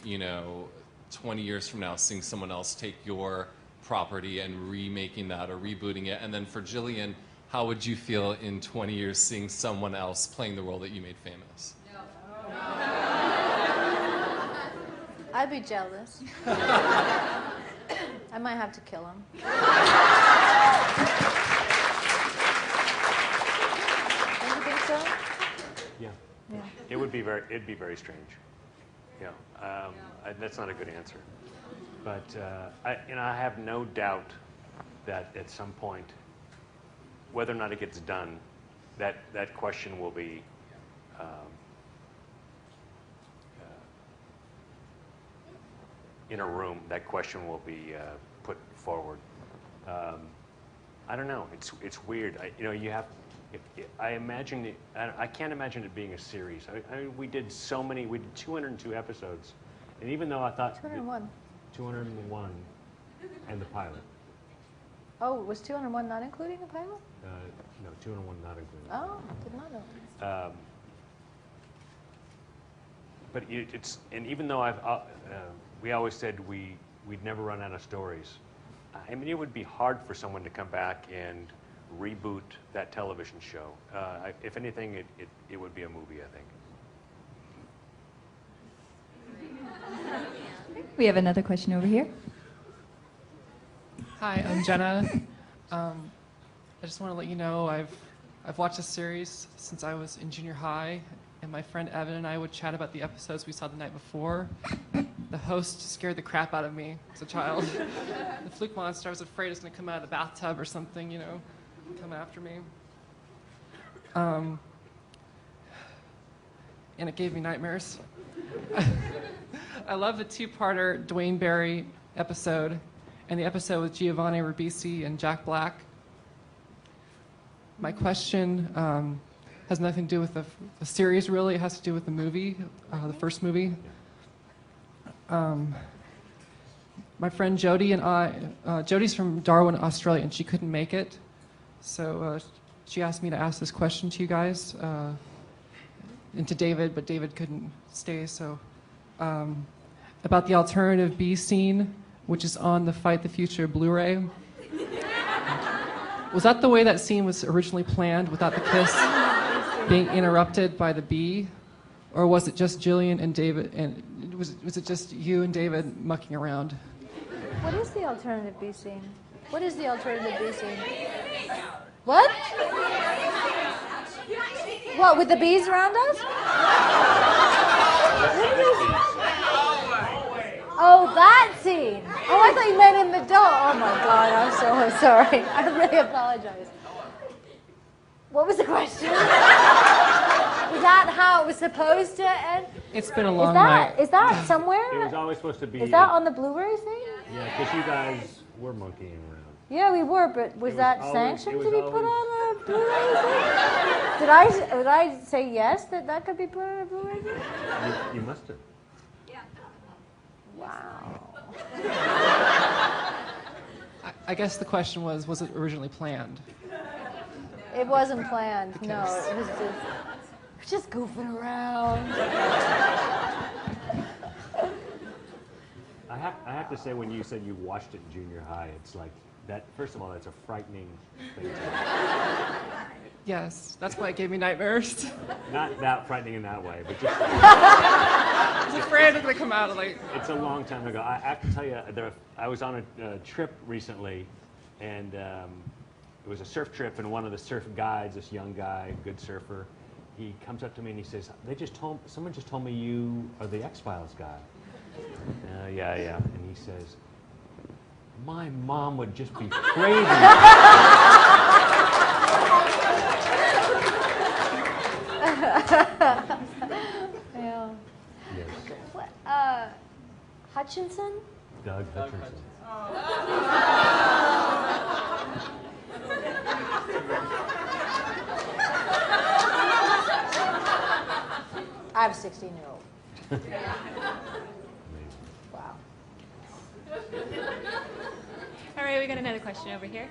20 years from now, seeing someone else take your property and remaking that or rebooting it? And then for Gillian, how would you feel in 20 years seeing someone else playing the role that you made famous? I'd be jealous. I might have to kill him. Don't you think so? Yeah. Yeah. It'd be very strange. Yeah. That's not a good answer. But I have no doubt that at some point, whether or not it gets done, that question will be in a room. That question will be put forward. I don't know. It's weird. You have. I imagine it, I can't imagine it being a series. I mean, we did 202 episodes, and even though I thought 201. 201, and the pilot. Oh, was 201 not including the pilot? No, 201 not including. Oh, did not know. But and even though we always said we'd never run out of stories. I mean, it would be hard for someone to come back and reboot that television show. If anything, it would be a movie, I think. We have another question over here. Hi, I'm Jenna. I just want to let you know I've watched this series since I was in junior high, and my friend Evan and I would chat about the episodes we saw the night before. The host scared the crap out of me as a child. The fluke monster, I was afraid it was going to come out of the bathtub or something, come after me. And it gave me nightmares. I love the two-parter Dwayne Barry episode and the episode with Giovanni Ribisi and Jack Black. My question has nothing to do with the series, really. It has to do with the movie, the first movie. My friend Jody and Jody's from Darwin, Australia, and she couldn't make it. So she asked me to ask this question to you guys and to David, but David couldn't stay. So about the alternative B scene, which is on the Fight the Future Blu-ray. Was that the way that scene was originally planned, without the kiss being interrupted by the bee? Or was it just Gillian and David, and was it just you and David mucking around? What is the alternative B scene? What is the alternative B scene? What? What, with the bees around us? Oh, that scene. Oh, I thought you meant in the door. Oh my God, I'm so sorry. I really apologize. What was the question? Was that how it was supposed to end? It's been a long night. Is that somewhere? It was always supposed to be. Is that on the Blu-ray thing? Yeah, because you guys were monkeying around. Yeah, we were, but was that sanctioned to be put on a Blu-ray thing? Did I say yes that could be put on a Blu-ray thing? You must have. Wow. I guess the question was it originally planned? It wasn't planned. No, it was just goofing around. I have to say, when you said you watched it in junior high, it's like that. First of all, that's a frightening thing to do. Yes, that's why it gave me nightmares. Not that frightening in that way, but just. I was afraid it was going to come out like. It's a long time ago. I have to tell you, I was on a trip recently, and it was a surf trip, and one of the surf guides, this young guy, good surfer, he comes up to me and he says, someone just told me you are the X-Files guy. Yeah. And he says, my mom would just be crazy. Yeah. Yes. What, Hutchinson? Doug Hutchinson. I have a 16-year-old. Wow. All right, we got another question over here.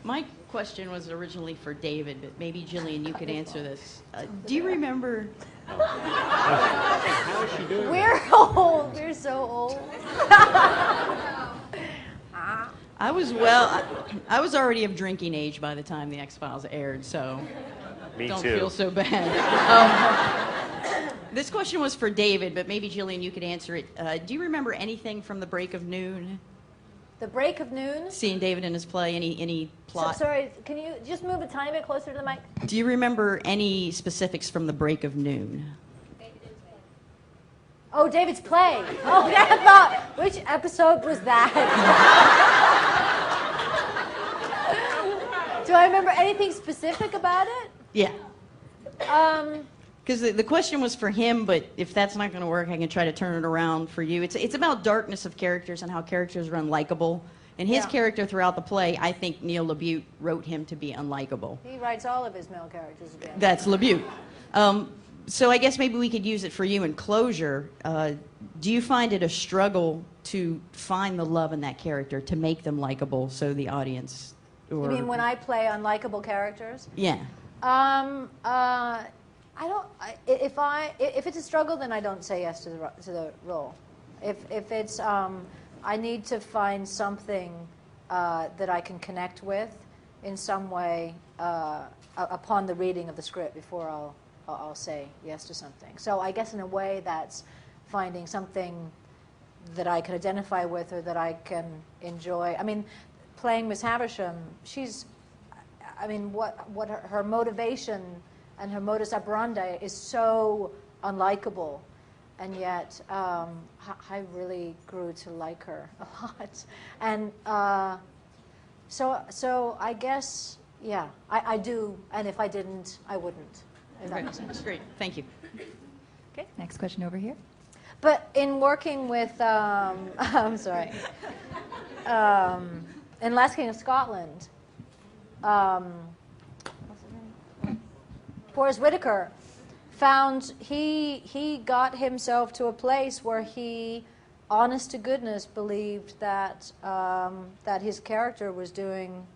My question was originally for David, but maybe Gillian, you could answer this. Do you remember? How is she doing? We're old. We're so old. I was already of drinking age by the time the X-Files aired, so don't feel so bad. This question was for David, but maybe Gillian, you could answer it. Do you remember anything from The Break of Noon? The Break of Noon? Seeing David in his play, any plot? Sorry, can you just move a tiny bit closer to the mic? Do you remember any specifics from The Break of Noon? Oh, David's play. Oh, I thought, which episode was that? Do I remember anything specific about it? Yeah. Um, Because the question was for him, but if that's not going to work, I can try to turn it around for you. It's about darkness of characters and how characters are unlikable. And his character throughout the play, I think Neil LaBute wrote him to be unlikable. he writes all of his male characters again. That's LaBute. So I guess maybe we could use it for you in closure. Do you find it a struggle to find the love in that character, to make them likable so the audience... You mean when I play unlikable characters? Yeah. I don't. If it's a struggle, then I don't say yes to the role. If it's I need to find something that I can connect with in some way upon the reading of the script before I'll say yes to something. So I guess in a way that's finding something that I can identify with or that I can enjoy. I mean, playing Miss Havisham, what her motivation and her modus operandi is so unlikable, and yet I really grew to like her a lot. And so I guess, yeah, I do, and if I didn't, I wouldn't. If that makes sense. Great, thank you. Okay, next question over here. But in working with, I'm sorry, in Last King of Scotland, Forrest Whitaker found he got himself to a place where he, honest to goodness, believed that that his character was doing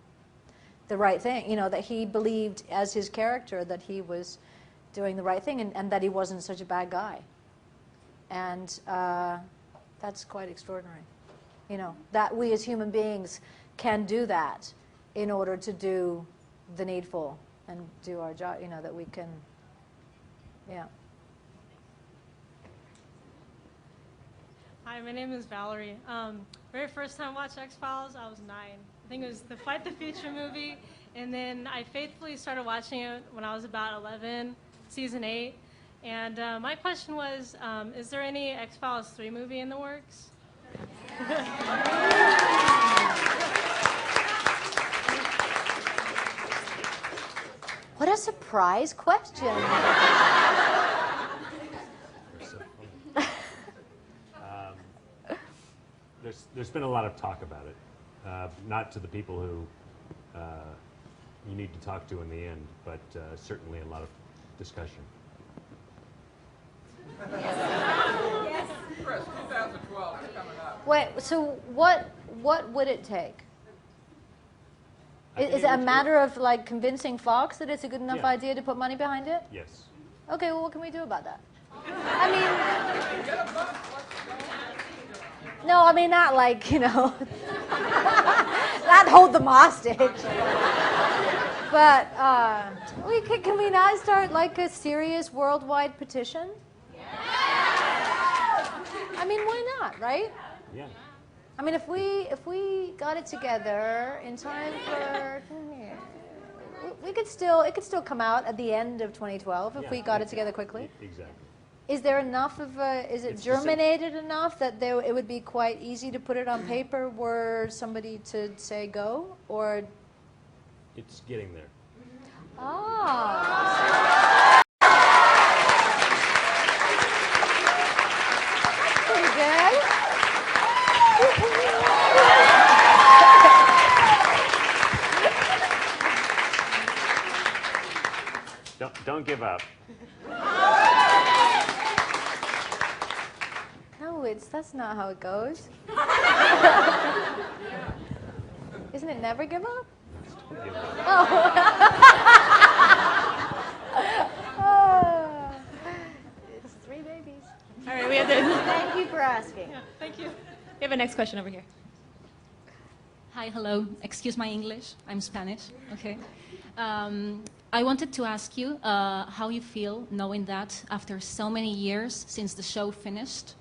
the right thing. You know, that he believed as his character that he was doing the right thing and that he wasn't such a bad guy. And that's quite extraordinary. You know, that we as human beings can do that in order to do the needful and do our job, you know, that we can, yeah. Hi, my name is Valerie. Very first time I watched X-Files, I was 9. I think it was the Fight the Future movie, and then I faithfully started watching it when I was about 11, season 8. And my question was, is there any X-Files 3 movie in the works? What a surprise question. There's been a lot of talk about it, not to the people who you need to talk to in the end, but certainly a lot of discussion. Yes. Chris, 2012 is coming up. Wait, so what would it take? Is it a matter of like convincing Fox that it's a good enough idea to put money behind it? Yes. Okay, well, what can we do about that? I mean, no, I mean not like, you know, not hold them hostage. But can we not start like a serious worldwide petition? I mean, why not, right? Yeah. I mean, if we got it together in time for, it could still come out at the end of 2012 if we got it together quickly. Exactly. Is there enough of is it germinated enough that it would be quite easy to put it on paper were somebody to say go, or? It's getting there. Ah. Pretty good. Don't give up. No, that's not how it goes. Isn't it never give up? Oh. Oh. It's 3 babies. All right, we have the. Thank you for asking. Yeah, thank you. We have a next question over here. Hi, hello. Excuse my English. I'm Spanish. Okay. I wanted to ask you how you feel knowing that after so many years since the show finished,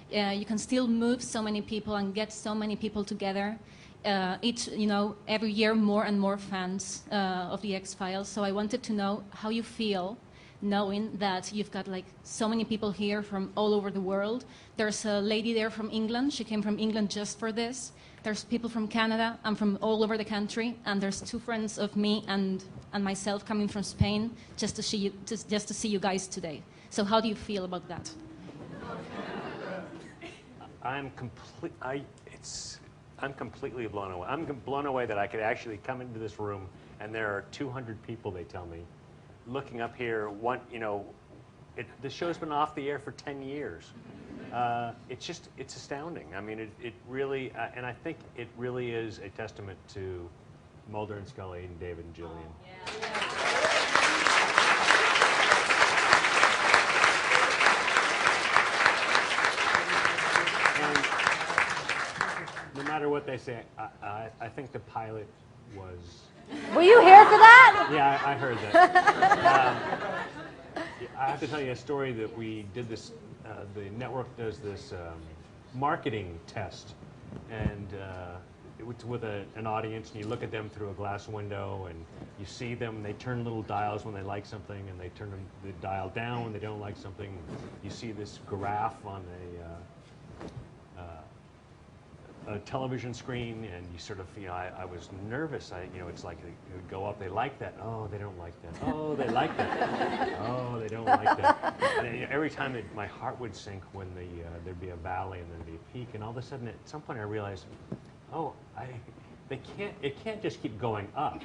you can still move so many people and get so many people together. Every year more and more fans of the X-Files. So I wanted to know how you feel knowing that you've got like so many people here from all over the world. There's a lady there from England. She came from England just for this. There's people from Canada and from all over the country, and there's 2 friends of me and myself coming from Spain just to see you, just to see you guys today. So how do you feel about that? I'm completely blown away. I'm blown away that I could actually come into this room and there are 200 people, they tell me, looking up here. The show's been off the air for 10 years. It's astounding. I mean, it really, and I think it really is a testament to Mulder and Scully and David and Gillian. And no matter what they say, I think the pilot was... Were you here for that? Yeah, I heard that. I have to tell you a story that we did this, the network does this marketing test, and it's with an audience, and you look at them through a glass window, and you see them, they turn little dials when they like something, and they turn the dial down when they don't like something. You see this graph on a television screen, and you sort of, I was nervous. It's like it would go up. They like that. Oh, they don't like that. Oh, they like that. Oh, they don't like that. And every time my heart would sink when there'd be a valley and then there'd be a peak, and all of a sudden, at some point, I realized, it can't just keep going up.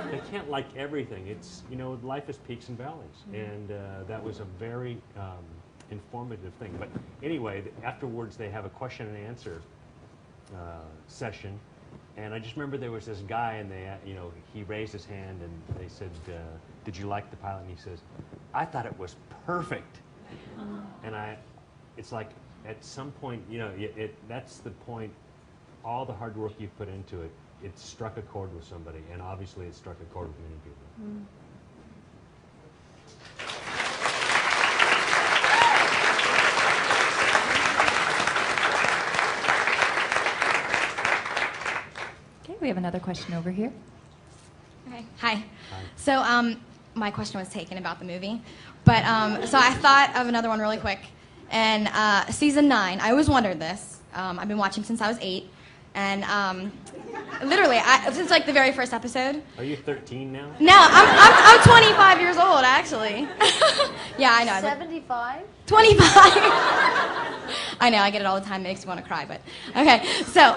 They can't like everything. It's, life is peaks and valleys, and that was a very informative thing. But anyway, afterwards, they have a question and answer session, and I just remember there was this guy, and he raised his hand, and they said, "Did you like the pilot?" And he says, "I thought it was perfect." And it's like at some point, that's the point. All the hard work you've put into it, it struck a chord with somebody, and obviously it struck a chord with many people. We have another question over here. Okay. Hi. So my question was taken about the movie, but so I thought of another one really quick. And season 9, I always wondered this. I've been watching since I was 8, and literally, since like the very first episode. Are you 13 now? No, I'm 25 years old actually. Yeah, I know. 75? 25. I know. I get it all the time. It makes me want to cry, but okay. So.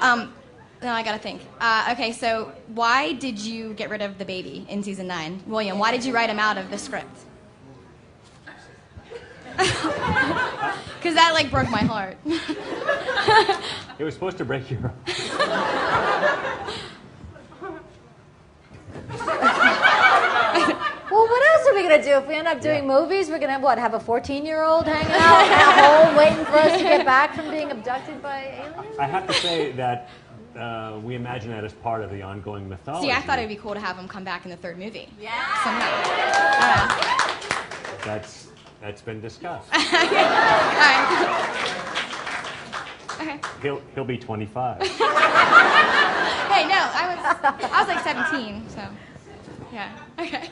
No, I gotta think. Okay, so why did you get rid of the baby in season 9? William, why did you write him out of the script? Because that, like, broke my heart. It was supposed to break your heart. Well, what else are we going to do? If we end up doing movies, we're going to have a 14-year-old hanging out at home waiting for us to get back from being abducted by aliens? I have to say that we imagine that as part of the ongoing mythology. See, I thought it would be cool to have him come back in the 3rd movie. Yeah. Somehow. That's been discussed. Okay. All right. Okay. He'll be 25. Hey, no, I was like 17, so yeah. Okay.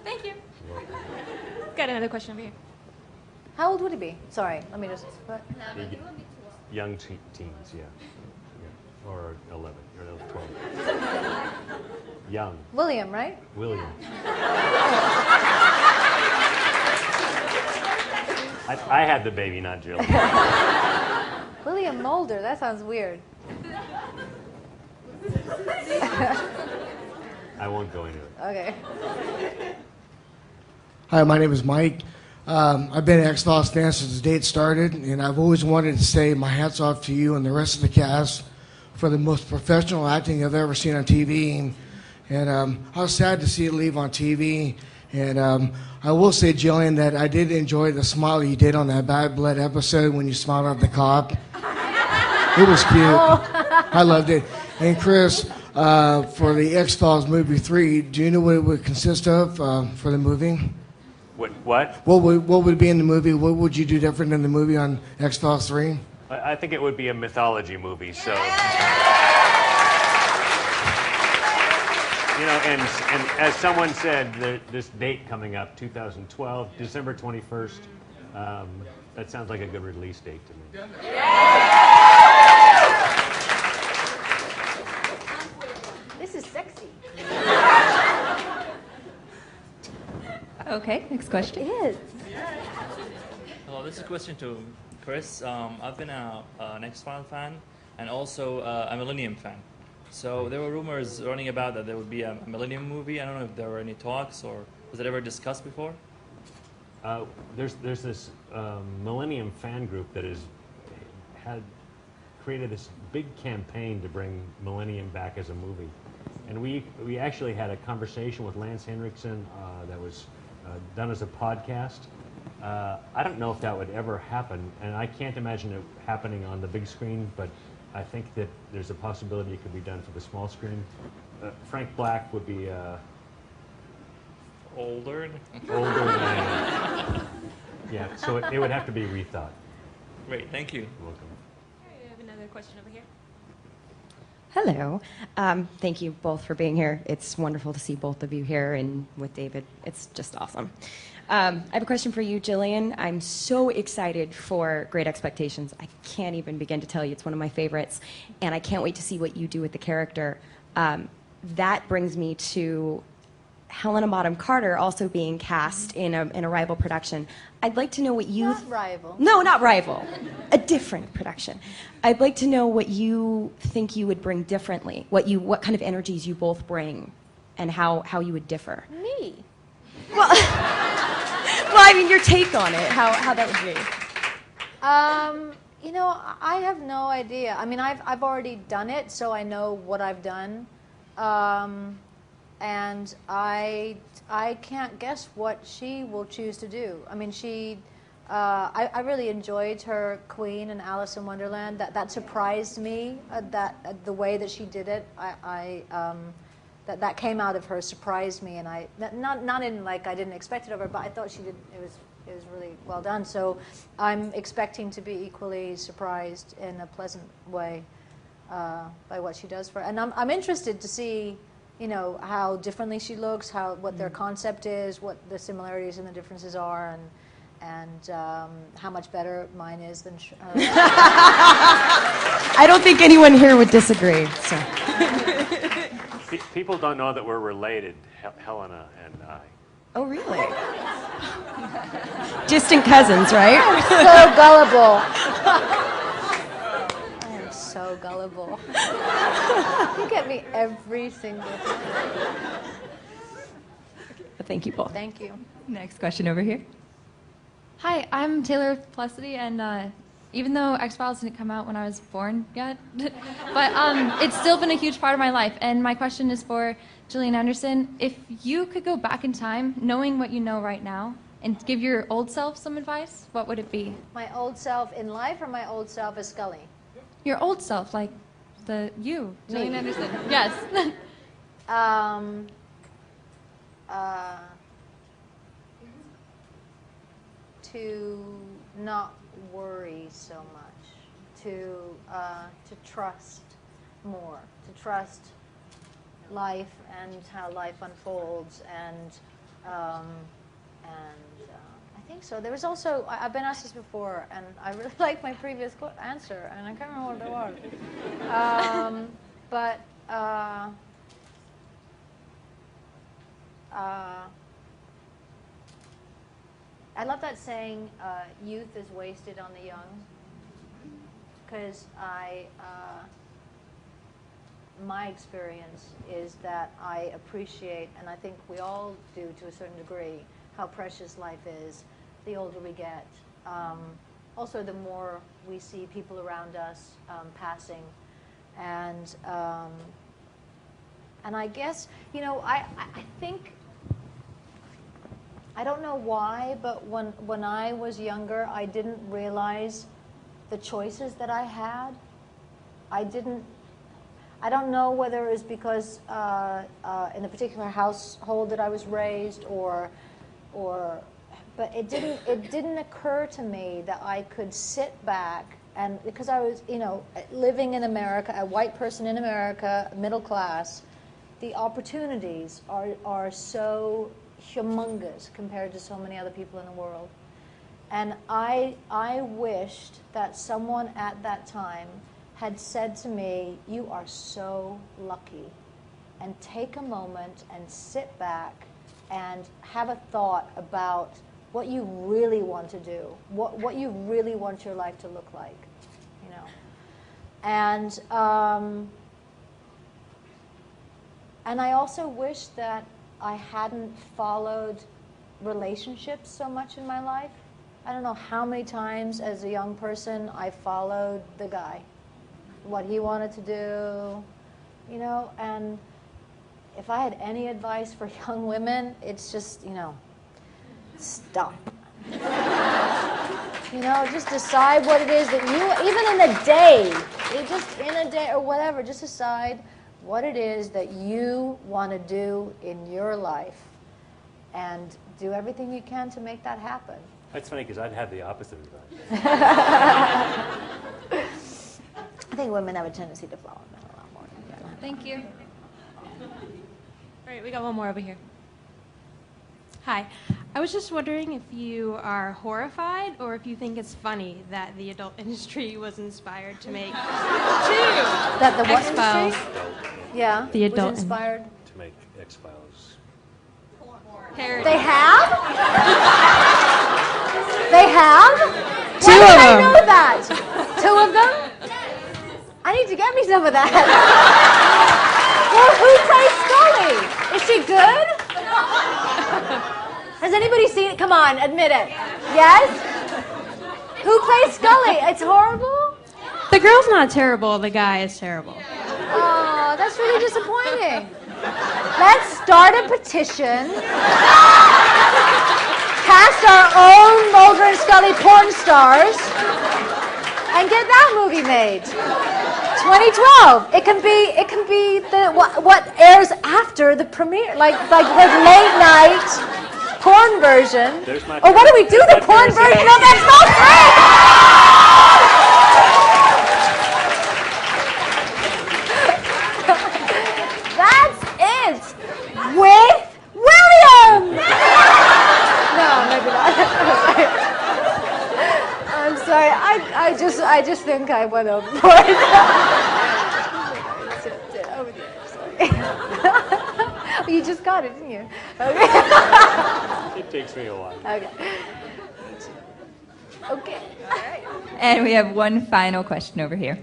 Thank you. Got another question over here. How old would he be? Sorry, let me just... Young teens, yeah. Or 11, or 12. Young. William, right? William. I had the baby, not Jill. William Mulder, that sounds weird. I won't go into it. Okay. Hi, my name is Mike. I've been an X-Files fan since the date started, and I've always wanted to say my hats off to you and the rest of the cast for the most professional acting I've ever seen on TV. And I was sad to see it leave on TV. And I will say, Gillian, that I did enjoy the smile you did on that Bad Blood episode when you smiled at the cop. It was cute. I loved it. And Chris, for the X-Files movie 3, do you know what it would consist of for the movie? What? What would be in the movie? What would you do different than the movie on X-Files 3? I think it would be a mythology movie, so... And as someone said, this date coming up, 2012, December 21st, that sounds like a good release date to me. Okay, next question. Yes. Hello, this is a question to Chris. I've been an X-Files fan and also a Millennium fan. So there were rumors running about that there would be a Millennium movie. I don't know if there were any talks or was it ever discussed before? There's this Millennium fan group that had created this big campaign to bring Millennium back as a movie. And we actually had a conversation with Lance Henriksen that was done as a podcast. I don't know if that would ever happen, and I can't imagine it happening on the big screen, but I think that there's a possibility it could be done for the small screen. Frank Black would be older than, yeah, so it would have to be rethought. Great, thank you. You're welcome. We have another question over here. Hello. Thank you both for being here. It's wonderful to see both of you here and with David. It's just awesome. I have a question for you, Gillian. I'm so excited for Great Expectations. I can't even begin to tell you. It's one of my favorites. And I can't wait to see what you do with the character. That brings me to Helena Bonham Carter also being cast in a rival production. I'd like to know what you... Not rival. No, not rival. A different production. I'd like to know what you think you would bring differently, what kind of energies you both bring, and how you would differ. Me. Well, I mean, your take on it, how that would be. You know, I have no idea. I mean, I've already done it, so I know what I've done. And I can't guess what she will choose to do. I mean, I really enjoyed her Queen and Alice in Wonderland. That surprised me. The way that she did it, that came out of her surprised me, and not in like I didn't expect it of her, but I thought she did. It was really well done. So I'm expecting to be equally surprised in a pleasant way by what she does for her. And I'm interested to see, you know, how differently she looks, what their concept is, what the similarities and the differences are, and how much better mine is than. I don't think anyone here would disagree. So. People don't know that we're related, Helena and I. Oh, really? Distant cousins, right? So gullible. I am so gullible. You get me every single time. Thank you both. Thank you. Next question over here. Hi, I'm Taylor Felicity, and even though X-Files didn't come out when I was born yet, but it's still been a huge part of my life. And my question is for Gillian Anderson. If you could go back in time, knowing what you know right now, and give your old self some advice, what would it be? My old self in life, or my old self as Scully? Your old self, like you, Gillian Me. Anderson. Yes. To not worry so much, to trust more, to trust life and how life unfolds, and I think so. There was also, I've been asked this before, and I really like my previous answer, and I can't remember what it was. But I love that saying, youth is wasted on the young, because my experience is that I appreciate, and I think we all do to a certain degree, how precious life is the older we get. Also, the more we see people around us passing. And I guess, you know, I think, I don't know why, but when I was younger, I didn't realize the choices that I had. I don't know whether it was because in the particular household that I was raised, but it didn't occur to me that I could sit back, and because I was, you know, living in America, a white person in America, middle class, the opportunities are so humongous compared to so many other people in the world. And I wished that someone at that time had said to me, you are so lucky, and take a moment and sit back and have a thought about what you really want to do, what you really want your life to look like, you know. And I also wish that I hadn't followed relationships so much in my life. I don't know how many times as a young person I followed the guy, what he wanted to do, you know, and if I had any advice for young women, it's just, you know, stop. You know, just decide what it is that you, even in a day, just in a day or whatever, just decide what it is that you want to do in your life and do everything you can to make that happen. That's funny because I'd have the opposite advice. I think women have a tendency to follow men a lot more. Thank you. All right, we got one more over here. Hi. I was just wondering if you are horrified or if you think it's funny that the adult industry was inspired to make That the what X-Files. industry? Yeah. The adult was inspired. To make X-Files. Parody. They have? They have? Two Why of did I them. know that? 2 of them? I need to get me some of that. Well, who plays Scully? Is she good? Has anybody seen it? Come on, admit it. Yes? Who plays Scully? It's horrible? The girl's not terrible, the guy is terrible. Oh, that's really disappointing. Let's start a petition. Cast our own Mulder and Scully porn stars and get that movie made. 2012. It can be the what airs after the premiere, like the late night porn version. Or what do we do? The porn version of That's it. With William. No, maybe not. I'm sorry. I just think I went overboard. Over there. Sorry. You just got it, didn't you? Okay. It takes me a while. Okay. Okay. All right. And we have one final question over here.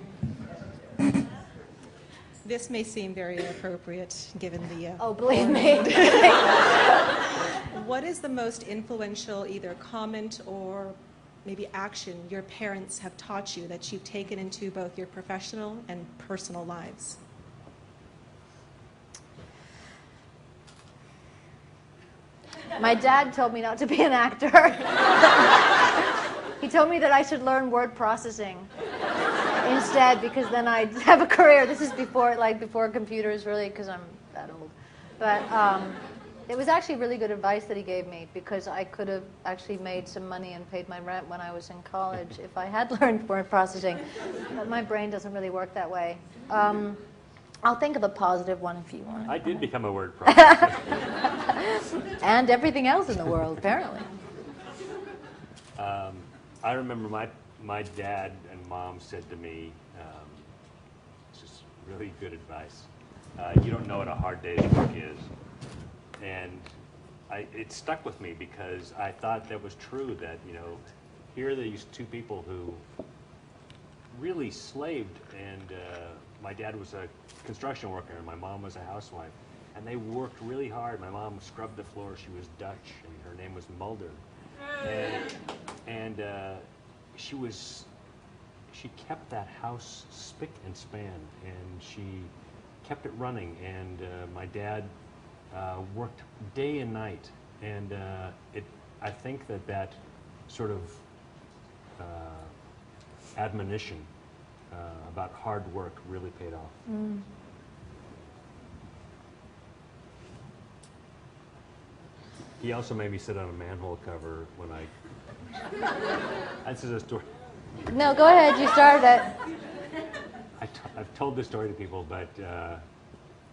This may seem very inappropriate given the... Oh, believe me. What is the most influential either comment or maybe action your parents have taught you that you've taken into both your professional and personal lives? My dad told me not to be an actor. He told me that I should learn word processing instead, because then I'd have a career. This is before computers, really, because I'm that old. But it was actually really good advice that he gave me, because I could have actually made some money and paid my rent when I was in college if I had learned word processing. But my brain doesn't really work that way. I'll think of a positive one if you want. I did become a word processor. And everything else in the world, apparently. I remember my dad and mom said to me, this is really good advice. You don't know what a hard day's work is. And it stuck with me because I thought that was true, that, you know, here are these 2 people who really slaved, and my dad was a construction worker and my mom was a housewife, and they worked really hard. My mom scrubbed the floor. She was Dutch, and her name was Mulder. And she kept that house spick and span, and she kept it running. And my dad worked day and night, and I think that sort of admonition about hard work really paid off. Mm. He also made me sit on a manhole cover when this is a story. No, go ahead. You started it. I've told this story to people, but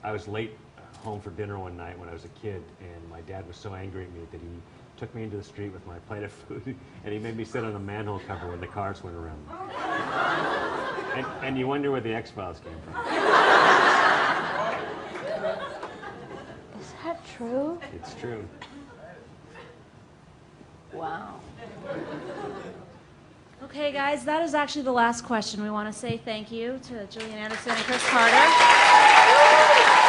I was late home for dinner one night when I was a kid, and my dad was so angry at me that he took me into the street with my plate of food, and he made me sit on a manhole cover when the cars went around. And you wonder where the X-Files came from. Is that true? It's true. Wow. Okay, guys, that is actually the last question. We want to say thank you to Gillian Anderson and Chris Carter.